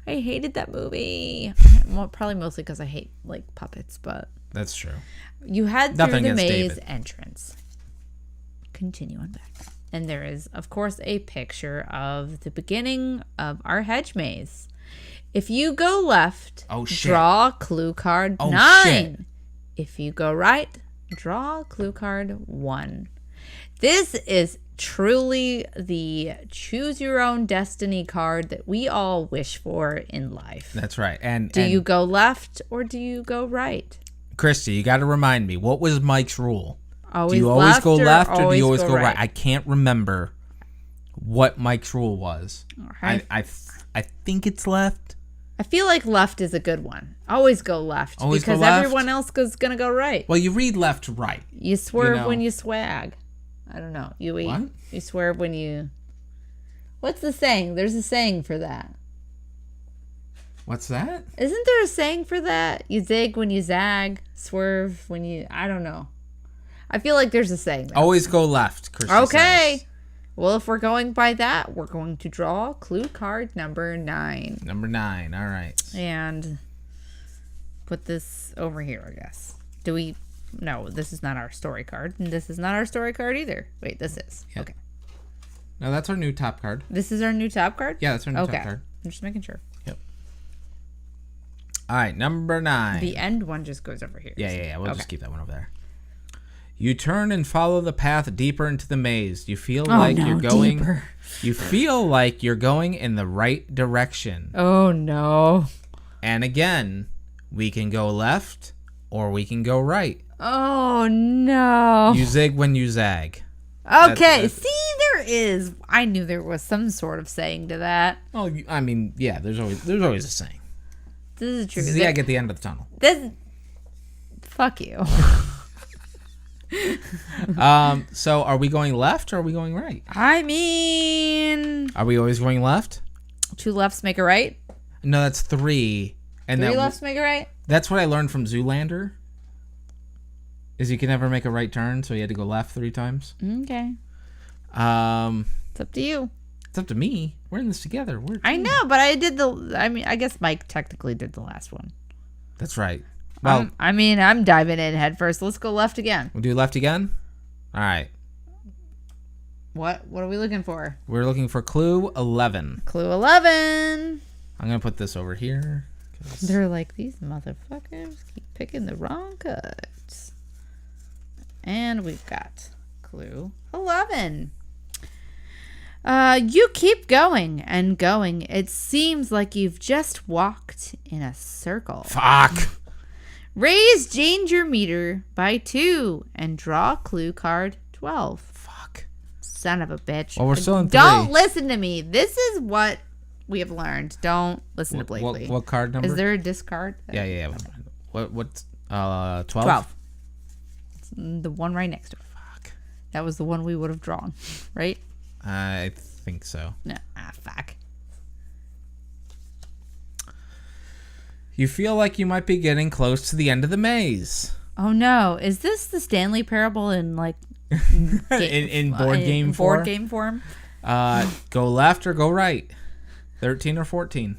A: I hated that movie. Well, probably mostly because I hate like puppets, but
B: that's true.
A: You head
B: Nothing
A: through the
B: against
A: maze
B: David.
A: entrance. Continue on back. And there is, of course, a picture of the beginning of our hedge maze. If you go left, draw clue card 9.
B: Shit.
A: If you go right, draw clue card 1. This is truly the choose your own destiny card that we all wish for in life.
B: That's right. And
A: do you go left or do you go right?
B: Christy, you got to remind me, what was Mike's rule?
A: Always
B: do you always go left or do you always go
A: right?
B: I can't remember what Mike's rule was.
A: Right.
B: I think it's left.
A: I feel like left is a good one. Always go left.
B: Always
A: because
B: go left?
A: everyone else is going to go right.
B: Well, you read left to right.
A: You swerve when you swag. I don't know. You eat.
B: What?
A: You swerve when you... What's the saying? There's a saying for that.
B: What's that?
A: Isn't there a saying for that? You zig when you zag. Swerve when you... I don't know. I feel like there's a saying there.
B: Always go left, Christy
A: Okay.
B: says.
A: Well, if we're going by that, we're going to draw clue card number 9.
B: Number 9. All right.
A: And put this over here, I guess. Do we... No, this is not our story card. And this is not our story card either. Wait, this is.
B: Yep.
A: Okay.
B: No, that's our new top card.
A: This is our new top card?
B: Yeah, that's our new top card.
A: I'm just making sure.
B: Yep. All right, number 9.
A: The end one just goes over here.
B: Yeah. We'll just keep that one over there. You turn and follow the path deeper into the maze. You feel you're going
A: deeper.
B: You feel like you're going in the right direction.
A: Oh no.
B: And again, we can go left or we can go right.
A: Oh no.
B: You zig when you zag.
A: Okay, see, there is. I knew there was some sort of saying to that.
B: Oh, I mean, yeah, there's always a saying.
A: This is true.
B: Zag at the end of the tunnel.
A: Fuck you.
B: So are we going left or are we going right?
A: I mean,
B: Are we always going left?
A: 2 lefts make a right.
B: No, that's 3. And
A: 3 lefts make a right.
B: That's what I learned from Zoolander. Is you can never make a right turn, so you had to go left 3 times.
A: Okay.
B: It's
A: up to you.
B: It's up to me. We're in this together.
A: I know, but I guess Mike technically did the last one.
B: That's right. Well,
A: I'm diving in head first. Let's go left again.
B: We'll do left again? All right.
A: What are we looking for?
B: We're looking for clue 11.
A: Clue 11.
B: I'm going to put this over here.
A: They're like, these motherfuckers keep picking the wrong cards. And we've got clue 11. You keep going and going. It seems like you've just walked in a circle.
B: Fuck.
A: Raise danger meter by 2 and draw clue card 12.
B: Fuck.
A: Son of a bitch.
B: Well, we're still in 3.
A: Don't listen to me. This is what we have learned. Don't listen to Blakely.
B: What card number?
A: Is there a discard?
B: Yeah. What's 12?
A: 12. It's the one right next to it.
B: Fuck.
A: That was the one we would have drawn, right?
B: I think so.
A: No. Fuck.
B: You feel like you might be getting close to the end of the maze.
A: Oh no. Is this the Stanley Parable in like
B: in board game form?
A: Board game form?
B: Go left or go right. 13 or 14.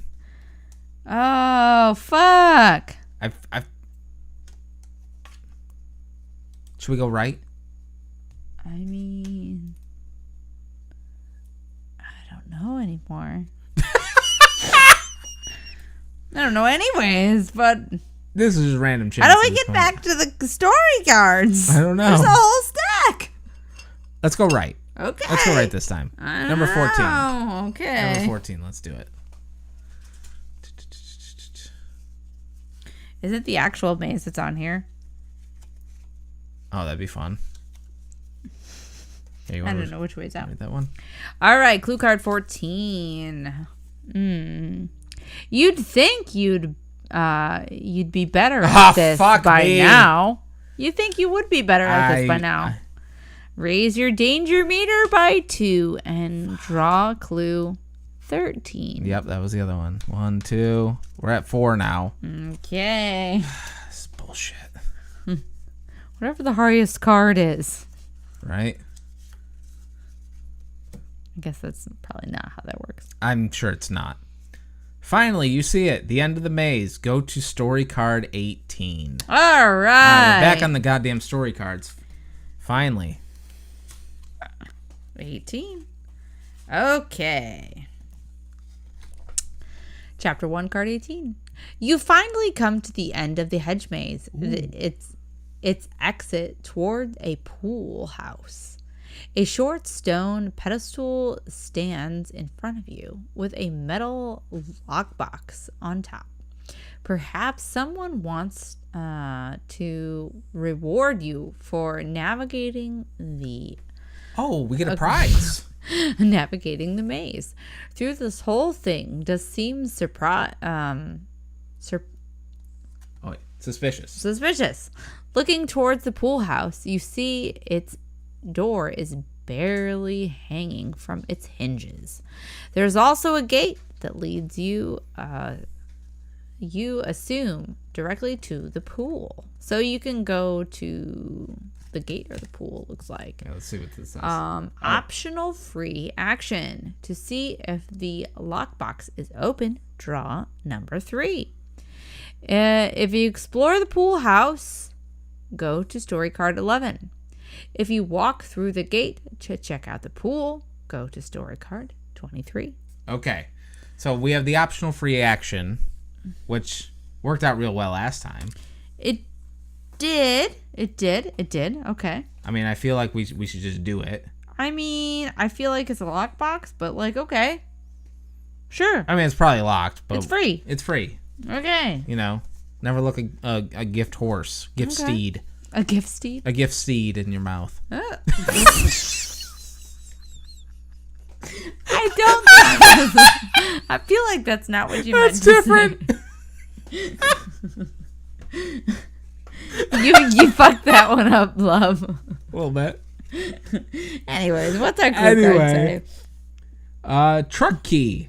A: Oh fuck.
B: Should we go right?
A: I mean, I don't know anymore. I don't know anyways, but
B: this is random chance.
A: how do we get back to the story cards?
B: I don't know.
A: There's a whole stack.
B: Let's go right.
A: Okay.
B: Let's go right this time. Number 14.
A: Oh, okay.
B: Number 14. Let's do it.
A: Is it the actual maze that's on here?
B: Oh, that'd be fun. Yeah,
A: I don't know which way it's out.
B: Write that one.
A: All right, clue card 14. You'd think you'd be better at this by now. You think you would be better at this by now. Raise your danger meter by 2 and draw clue 13.
B: Yep, that was the other one. 1, 2. We're at 4 now.
A: Okay.
B: This is bullshit.
A: Whatever the hardest card is.
B: Right?
A: I guess that's probably not how that works.
B: I'm sure it's not. Finally, you see it. The end of the maze. Go to story card 18.
A: All right.
B: We're back on the goddamn story cards. Finally.
A: 18. Okay. Chapter 1, card 18. You finally come to the end of the hedge maze. Its exit toward a pool house. A short stone pedestal stands in front of you with a metal lockbox on top. Perhaps someone wants to reward you for navigating the...
B: Oh, we get a prize.
A: navigating the maze. Through this whole thing does seem suspicious. Looking towards the pool house, you see its door is barely hanging from its hinges. There's also a gate that leads you assume directly to the pool. So you can go to the gate or the pool, looks like.
B: Yeah, let's see what this says.
A: Optional free action. To see if the lockbox is open, draw number 3. If you explore the pool house, go to story card 11. If you walk through the gate to check out the pool, go to story card 23.
B: Okay. So we have the optional free action, which worked out real well last time.
A: It did. Okay.
B: I mean, I feel like we should just do it.
A: I mean, I feel like it's a lockbox, but like, okay. Sure.
B: I mean, it's probably locked, but...
A: It's free.
B: It's free.
A: Okay.
B: You know, never look a gift horse. Gift steed.
A: A gift steed?
B: A gift steed in your mouth.
A: I don't think I feel like that's not what you meant. That's different. You fucked that one up, love.
B: A little bit.
A: Anyways, what's our clue card say?
B: Truck key.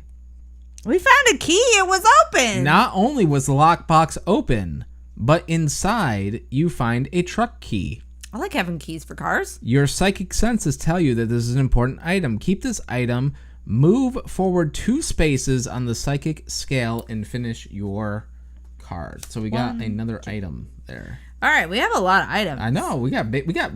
A: We found a key. It was open.
B: Not only was the lockbox open, but inside you find a truck key.
A: I like having keys for cars.
B: Your psychic senses tell you that this is an important item. Keep this item, move forward 2 spaces on the psychic scale, and finish your card. So we got another item there.
A: All right, we have a lot of items.
B: I know. We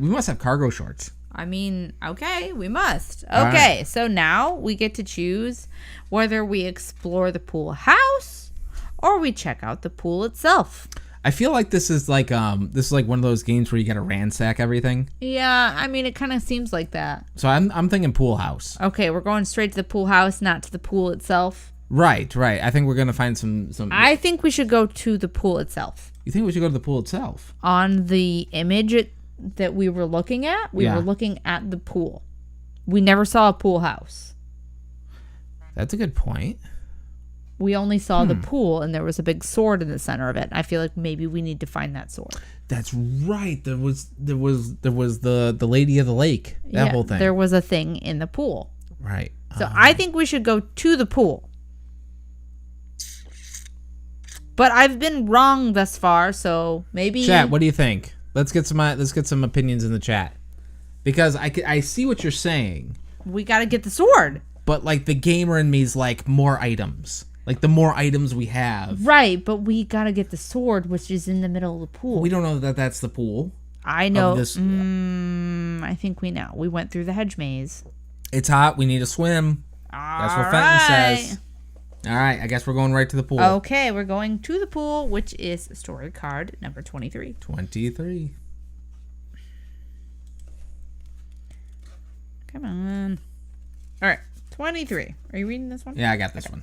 B: must have cargo shorts.
A: I mean, okay, we must. Okay, right. So now we get to choose whether we explore the pool house or we check out the pool itself.
B: I feel like this is like one of those games where you gotta ransack everything.
A: Yeah, I mean, it kind of seems like that.
B: So I'm thinking pool house.
A: Okay, we're going straight to the pool house, not to the pool itself.
B: Right. I think we're gonna find some.
A: I think we should go to the pool itself.
B: You think we should go to the pool itself?
A: On the image that we were looking at, we were looking at the pool. We never saw a pool house.
B: That's a good point.
A: We only saw the pool, and there was a big sword in the center of it. I feel like maybe we need to find that sword.
B: That's right. There was the Lady of the Lake. That whole thing.
A: There was a thing in the pool.
B: Right.
A: So I think we should go to the pool. But I've been wrong thus far, so maybe.
B: Chat, what do you think? Let's get some opinions in the chat, because I see what you're saying.
A: We got to get the sword.
B: But like the gamer in me is like more items. Like the more items we have.
A: Right, but we got to get the sword, which is in the middle of the pool.
B: We don't know that that's the pool.
A: I know. I think we know. We went through the hedge maze.
B: It's hot. We need to swim. That's what Fenton says. All right, I guess we're going right to the pool.
A: Okay, we're going to the pool, which is story card number 23.
B: 23.
A: Come on. All right, 23. Are you reading this one?
B: Yeah, I got this one.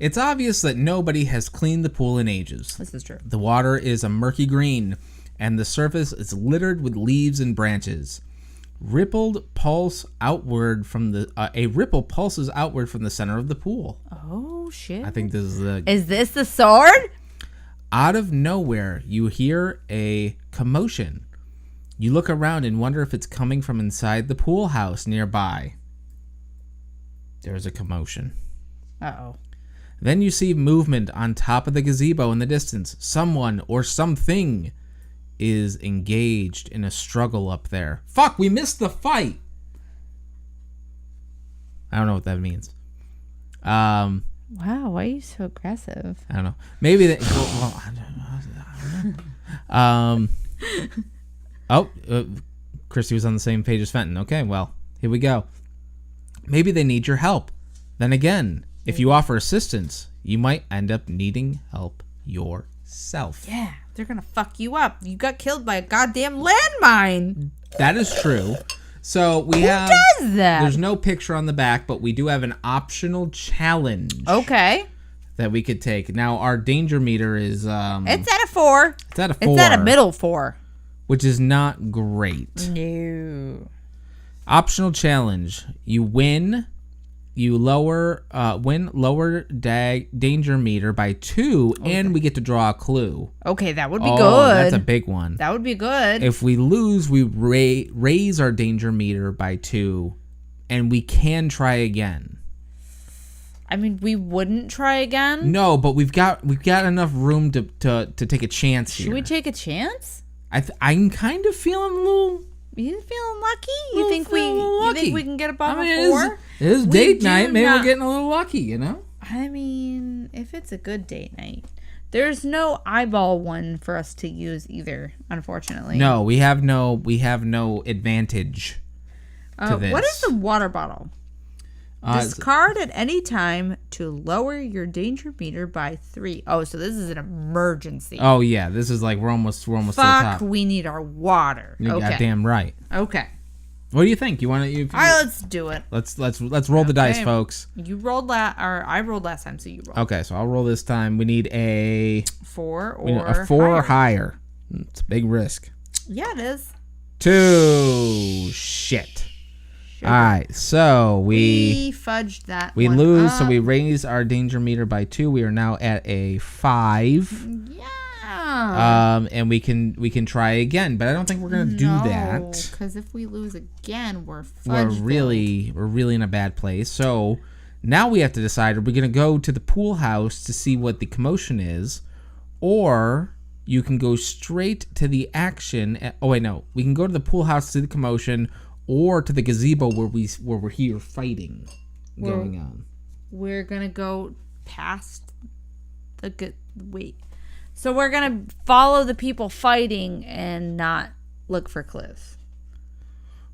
B: It's obvious that nobody has cleaned the pool in ages.
A: This is true.
B: The water is a murky green, and the surface is littered with leaves and branches. A ripple pulses outward from the center of the pool.
A: Oh shit!
B: I think this is the.
A: Is this the sword?
B: Out of nowhere, you hear a commotion. You look around and wonder if it's coming from inside the pool house nearby. There's a commotion.
A: Uh-oh.
B: Then you see movement on top of the gazebo in the distance. Someone or something is engaged in a struggle up there. Fuck, we missed the fight. I don't know what that means. Wow,
A: why are you so aggressive?
B: I don't know. Maybe they. Well, I don't know. Christy was on the same page as Fenton. Okay, well, here we go. Maybe they need your help. Then again, if you offer assistance, you might end up needing help yourself.
A: Yeah, they're gonna fuck you up. You got killed by a goddamn landmine.
B: That is true. So we
A: Who
B: have.
A: does that?
B: There's no picture on the back, but we do have an optional challenge.
A: Okay.
B: That we could take. Now our danger meter is.
A: It's at a 4.
B: It's at a 4.
A: It's at a middle 4.
B: Which is not great.
A: No.
B: Optional challenge. You win. You lower danger meter by 2, and we get to draw a clue.
A: Okay, that would be good.
B: That's a big one.
A: That would be good.
B: If we lose, we raise our danger meter by 2, and we can try again.
A: I mean, we wouldn't try again.
B: No, but we've got enough room to take a chance here.
A: Should we take a chance?
B: I'm kind of feeling a little.
A: You feeling lucky? You think we can get above a 4?
B: It is date night. Maybe we're getting a little lucky, you know?
A: I mean, if it's a good date night. There's no eyeball one for us to use either, unfortunately.
B: No, we have no advantage to this.
A: What is the water bottle? Discard at any time to lower your danger meter by 3. Oh, so this is an emergency.
B: Oh yeah, this is like we're almost to the top.
A: We need our water.
B: You're
A: okay.
B: goddamn right.
A: Okay.
B: What do you think? You want to?
A: All right, let's do it.
B: Let's roll the dice, folks.
A: You rolled I rolled last time, so you roll.
B: Okay, so I'll roll this time. We need a
A: 4 or
B: a 4 or higher. It's a big risk.
A: Yeah, it is.
B: 2. Shit. All right, so we
A: fudged that.
B: We
A: one
B: lose,
A: up.
B: so we raise our danger meter by 2. We are now at a 5.
A: Yeah.
B: And we can try again, but I don't think we're gonna do that.
A: Because if we lose again, we're
B: really in a bad place. So now we have to decide: are we gonna go to the pool house to see what the commotion is, or you can go straight to the action? We can go to the pool house to see the commotion. Or to the gazebo where we're here fighting going on.
A: We're gonna go past the So we're gonna follow the people fighting and not look for Cliff.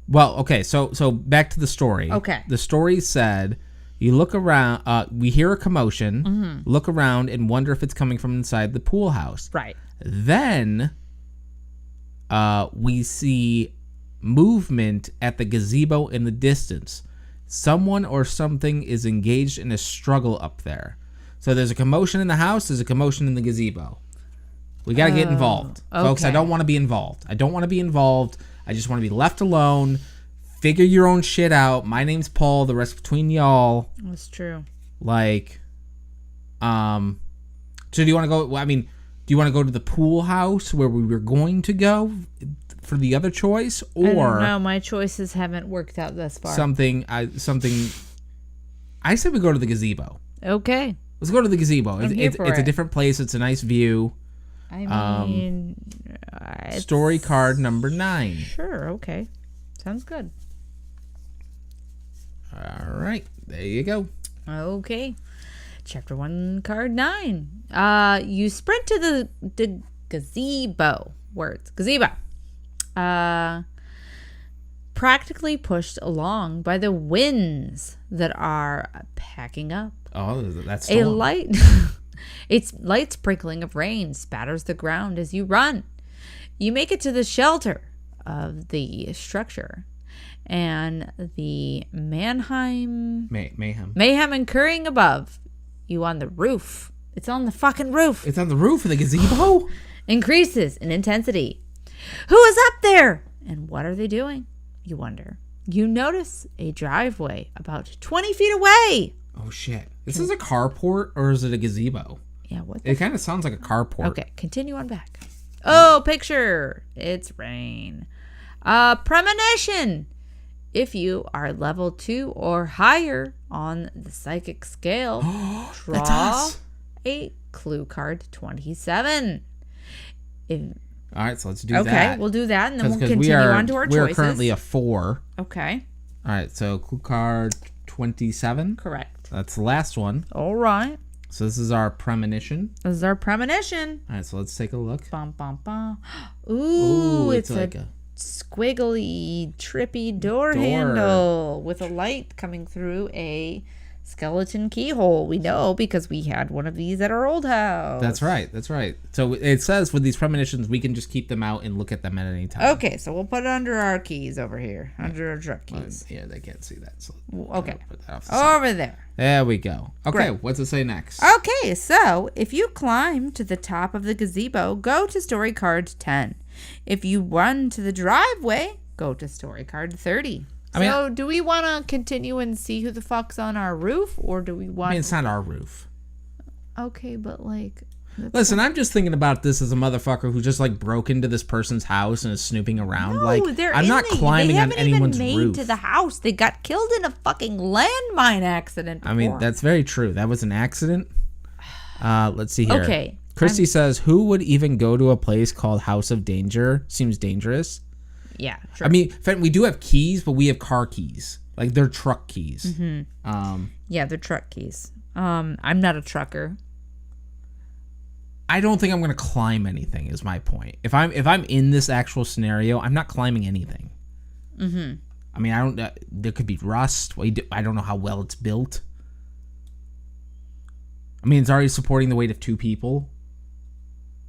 B: Well, okay. So back to the story.
A: Okay.
B: The story said you look around. We hear a commotion. Look around and wonder if it's coming from inside the pool house.
A: Right.
B: Then, we see movement at the gazebo in the distance. Someone or something is engaged in a struggle up there. So there's a commotion in the house, there's a commotion in the gazebo. We got to get involved. Okay. Folks, I don't want to be involved. I just want to be left alone. Figure your own shit out. My name's Paul, the rest between y'all.
A: That's true.
B: Like, so do you want to go, do you want to go to the pool house where we were going to go for the other choice, or
A: no, my choices haven't worked out thus far.
B: I said we go to the gazebo.
A: Okay,
B: let's go to the gazebo. It's
A: a
B: different place. It's a nice view.
A: I mean,
B: story card number 9.
A: Sure. Okay, sounds good.
B: All right, there you go.
A: Okay, chapter 1, card 9. You sprint to the gazebo. Gazebo. Practically pushed along by the winds that are packing up.
B: Oh, that's
A: a light. Its light sprinkling of rain spatters the ground as you run. You make it to the shelter of the structure, and the mayhem occurring above you on the roof. It's on the fucking roof.
B: It's on the roof of the gazebo.
A: Increases in intensity. Who is up there? And what are they doing? You wonder. You notice a driveway about 20 feet away.
B: Oh, shit. This is a carport, or is it a gazebo?
A: Yeah, what?
B: It kind of sounds like a carport.
A: Okay, continue on back. Oh, picture. It's rain. Premonition. If you are level 2 or higher on the psychic scale, draw a clue card 27.
B: All right, so let's do that.
A: Okay, we'll do that, and then we'll continue on to our choices.
B: We're currently a 4.
A: Okay.
B: All right, so clue card 27?
A: Correct.
B: That's the last one.
A: All right.
B: So this is our premonition.
A: This is our premonition.
B: All right, so let's take a look.
A: Bum, bum, bum. Ooh, it's
B: like
A: a squiggly, trippy door handle with a light coming through a skeleton keyhole. We know because we had one of these at our old house.
B: That's right. So it says with these premonitions, we can just keep them out and look at them at any time.
A: Okay, so we'll put it under our keys over here, under our truck keys.
B: Yeah, they can't see that. So
A: okay,
B: put that off the side.
A: Over there.
B: There we go. Okay,
A: Great.
B: What's it say next?
A: Okay, so if you climb to the top of the gazebo, go to story card 10. If you run to the driveway, go to story card 30. So do we want to continue and see who the fuck's on our roof, or do we want...
B: it's not our roof.
A: Okay, but like...
B: Listen, I'm just thinking about this as a motherfucker who just like broke into this person's house and is snooping around.
A: No,
B: like, I'm not climbing on anyone's
A: made
B: roof.
A: To the house. They got killed in a fucking landmine accident before.
B: I mean, that's very true. That was an accident. Let's see here.
A: Okay.
B: Christy says, who would even go to a place called House of Danger? Seems dangerous.
A: Yeah, true.
B: I mean, we do have keys, but we have car keys. Like, they're truck keys.
A: Mm-hmm. Yeah, they're truck keys. I'm not a trucker.
B: I don't think I'm going to climb anything, is my point. If I'm in this actual scenario, I'm not climbing anything.
A: Mm-hmm.
B: I mean, there could be rust. I don't know how well it's built. I mean, it's already supporting the weight of 2 people.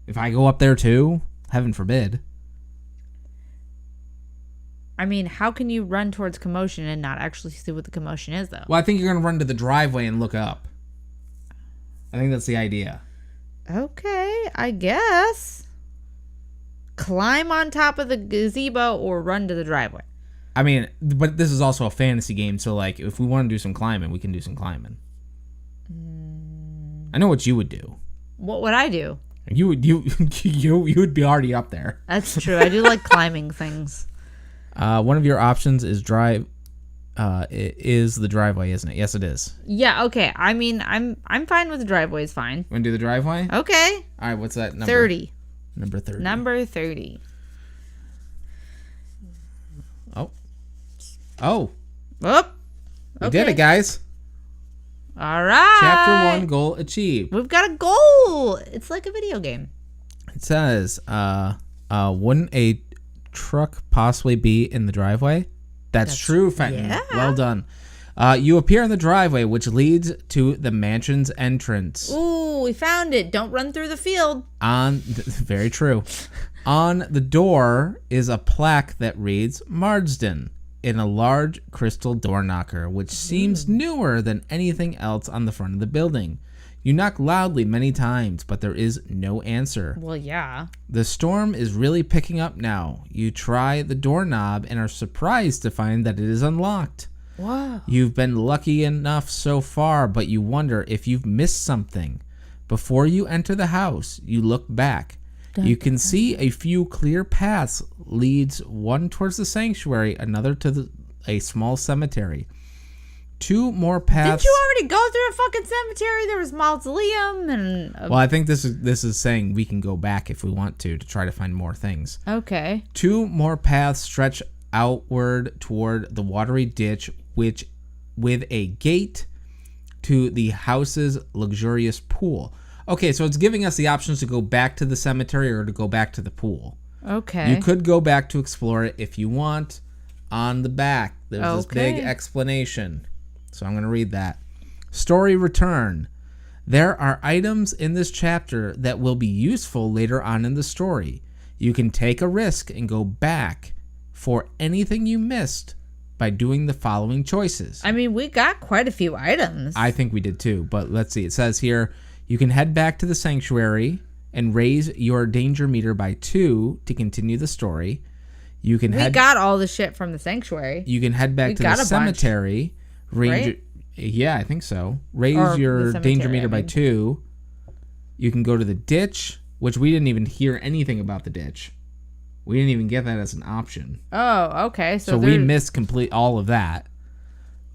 B: If I go up there too, heaven forbid.
A: I mean, how can you run towards commotion and not actually see what the commotion is, though?
B: Well, I think you're going to run to the driveway and look up. I think that's the idea.
A: Okay, I guess. Climb on top of the gazebo or run to the driveway.
B: I mean, but this is also a fantasy game, so like, if we want to do some climbing, we can do some climbing. I know what you would do.
A: What would I do?
B: You would be already up there.
A: That's true. I do like climbing things.
B: One of your options is drive. It is the driveway, isn't it? Yes, it is.
A: Yeah. Okay. I mean, I'm fine with the driveway. Is fine.
B: Want to do the driveway?
A: Okay.
B: All right. What's that number?
A: 30.
B: Number 30.
A: Number 30.
B: Oh.
A: Okay.
B: We did it, guys.
A: All right.
B: Chapter 1 goal achieved.
A: We've got a goal. It's like a video game.
B: It says, wouldn't a truck possibly be in the driveway? That's true, Fenton.
A: Yeah.
B: Well done. You appear in the driveway, which leads to the mansion's entrance.
A: Ooh, we found it. Don't run through the field.
B: Very true. On the door is a plaque that reads Marsden in a large crystal door knocker, which seems newer than anything else on the front of the building. You knock loudly many times, but there is no answer.
A: Well, yeah.
B: The storm is really picking up now. You try the doorknob and are surprised to find that it is unlocked.
A: Wow.
B: You've been lucky enough so far, but you wonder if you've missed something. Before you enter the house, you look back. You can see a few clear paths leads, one towards the sanctuary, another to a small cemetery. 2 more paths.
A: Didn't you already go through a fucking cemetery? There was mausoleum and...
B: Well, I think this is saying we can go back if we want to try to find more things.
A: Okay.
B: 2 more paths stretch outward toward the watery ditch, which with a gate to the house's luxurious pool. Okay, so it's giving us the options to go back to the cemetery or to go back to the pool.
A: Okay.
B: You could go back to explore it if you want. On the back, there's this big explanation. So I'm going to read that. Story return. There are items in this chapter that will be useful later on in the story. You can take a risk and go back for anything you missed by doing the following choices.
A: I mean, we got quite a few items.
B: I think we did too, but let's see. It says here, you can head back to the sanctuary and raise your danger meter by 2 to continue the story. We
A: got all the shit from the sanctuary.
B: You can head back to the cemetery.
A: Right?
B: Yeah, I think so. Raise your danger meter by 2. You can go to the ditch, which we didn't even hear anything about the ditch. We didn't even get that as an option.
A: Oh, okay. So
B: we missed all of that.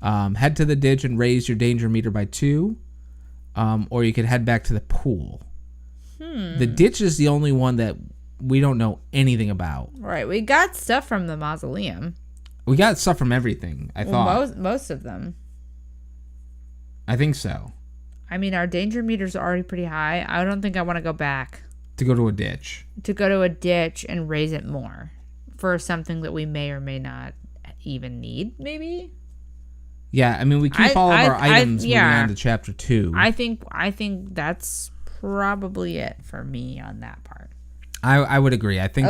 B: Head to the ditch and raise your danger meter by 2. Or you could head back to the pool. The ditch is the only one that we don't know anything about.
A: Right. We got stuff from the mausoleum.
B: We got stuff from everything, I thought.
A: Most of them.
B: I think so.
A: I mean, our danger meters are already pretty high. I don't think I want to go back.
B: To go to a ditch.
A: To go to a ditch and raise it more for something that we may or may not even need, maybe?
B: Yeah, I mean, we keep all of our items moving on to chapter 2.
A: I think that's probably it for me on that part.
B: I would agree. I think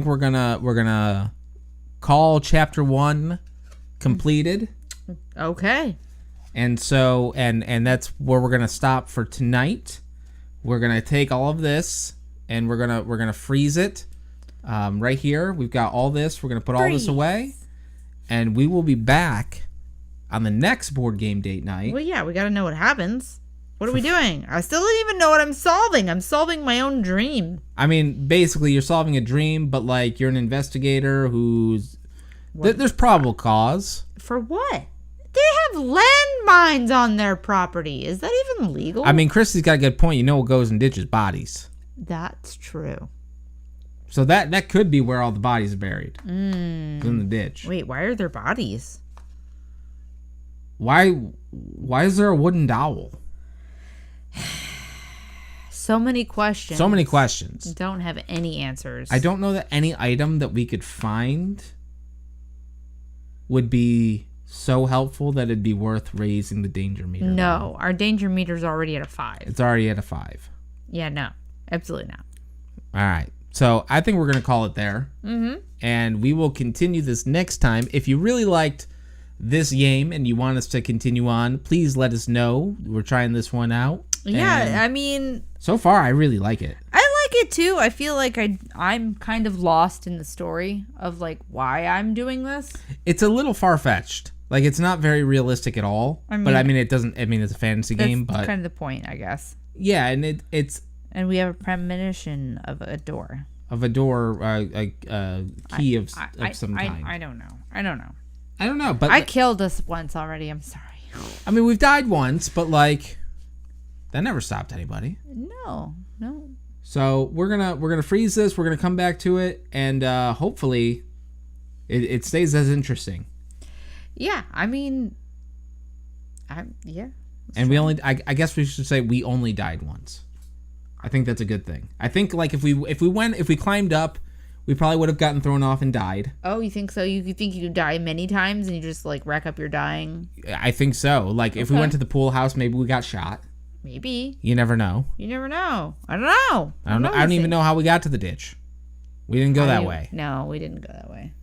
B: we're gonna call chapter 1 completed.
A: Okay.
B: And so and that's where we're gonna stop for tonight. We're gonna take all of this and we're gonna freeze it right here. We've got all this. We're gonna put all this away, and we will be back on the next board game date night.
A: Well, yeah, we gotta know what happens. What are we doing? I still don't even know what I'm solving. I'm solving my own dream.
B: I mean, basically, you're solving a dream, but like you're an investigator who's there's probable cause.
A: For what? They have landmines on their property. Is that even legal?
B: I mean, Christy's got a good point. You know what goes in ditches? Bodies.
A: That's true.
B: So that could be where all the bodies are buried. In the ditch.
A: Wait, why are there bodies?
B: Why is there a wooden dowel?
A: So many questions.
B: So many questions.
A: Don't have any answers.
B: I don't know that any item that we could find would be so helpful that it'd be worth raising the danger meter.
A: No, our danger meter's already at a 5.
B: It's already at a 5.
A: Yeah, no. Absolutely not.
B: All right. So I think we're going to call it there. And we will continue this next time. If you really liked this game and you want us to continue on, please let us know. We're trying this one out.
A: Yeah, I mean...
B: So far, I really like it.
A: I like it, too. I feel like I'm kind of lost in the story of, like, why I'm doing this.
B: It's a little far-fetched. Like, it's not very realistic at all. But, I mean, it doesn't... I mean, it's a fantasy game, but...
A: That's kind of the point, I guess.
B: Yeah, and it's...
A: And we have a premonition of a door.
B: Of a door, a key of some kind.
A: I don't know.
B: But...
A: I killed us once already. I'm sorry.
B: I mean, we've died once, but, like... That never stopped anybody.
A: No.
B: So we're gonna freeze this. We're gonna come back to it, and hopefully, it stays as interesting.
A: Yeah, I mean, yeah.
B: And we only, I guess we should say we only died once. I think that's a good thing. I think like if we climbed up, we probably would have gotten thrown off and died.
A: Oh, you think so? You think you could die many times and you just like rack up your dying?
B: I think so. Like if we went to the pool house, maybe we got shot.
A: Maybe.
B: You never know.
A: I don't know. I don't
B: even know how we got to the ditch. We didn't go that way.
A: No, we didn't go that way.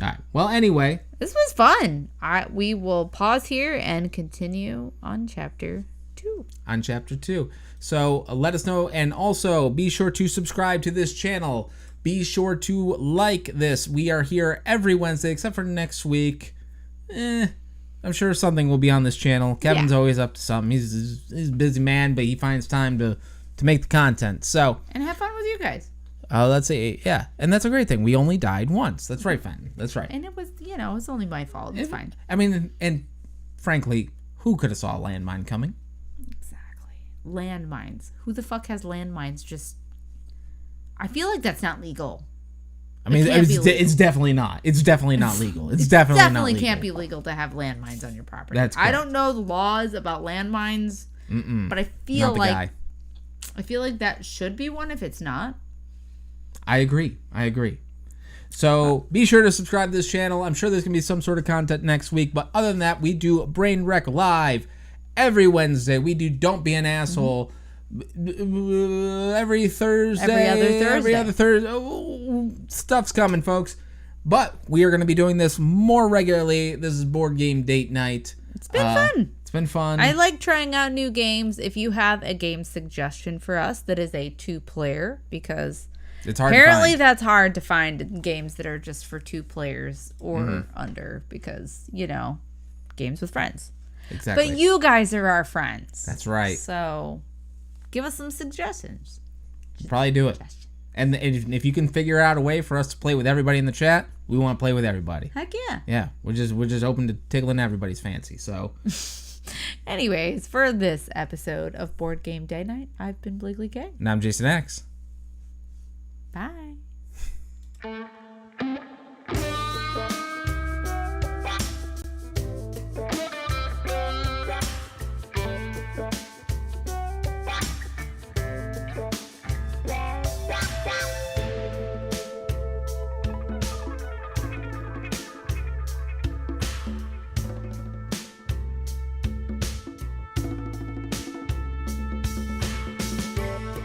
B: All right. Well, anyway.
A: This was fun. We will pause here and continue on chapter 2.
B: On chapter 2. So let us know. And also be sure to subscribe to this channel. Be sure to like this. We are here every Wednesday except for next week. I'm sure something will be on this channel. Kevin's always up to something. He's a busy man, but he finds time to make the content. So
A: and have fun with you guys.
B: Let's say, yeah. And that's a great thing. We only died once. That's right, Fenton. That's right.
A: And it was, it's only my fault. It's fine.
B: I mean, and frankly, who could have saw a landmine coming?
A: Exactly. Landmines. Who the fuck has landmines? I feel like that's not legal.
B: I mean, it's definitely not. It's definitely not legal. It's definitely not legal.
A: Can't be legal to have landmines on your property.
B: That's correct.
A: I don't know the laws about landmines, but I feel like that should be one if it's not.
B: I agree. So be sure to subscribe to this channel. I'm sure there's going to be some sort of content next week. But other than that, we do Brain Wreck Live every Wednesday. We do Don't Be an Asshole every Thursday. Every other Thursday. Oh, stuff's coming, folks. But we are going to be doing this more regularly. This is Board Game Date Night.
A: It's been fun.
B: It's been fun.
A: I like trying out new games. If you have a game suggestion for us that is a 2-player, because...
B: It's hard
A: apparently
B: to find.
A: That's hard to find games that are just for 2 players or under because, games with friends.
B: Exactly.
A: But you guys are our friends.
B: That's right.
A: So give us some suggestions.
B: Probably do it. And if you can figure out a way for us to play with everybody in the chat, we want to play with everybody.
A: Heck yeah.
B: Yeah, we're just open to tickling everybody's fancy. So
A: anyways, for this episode of Board Game Day Night, I've been Bliggly K.
B: And I'm Jason X.
A: Bye.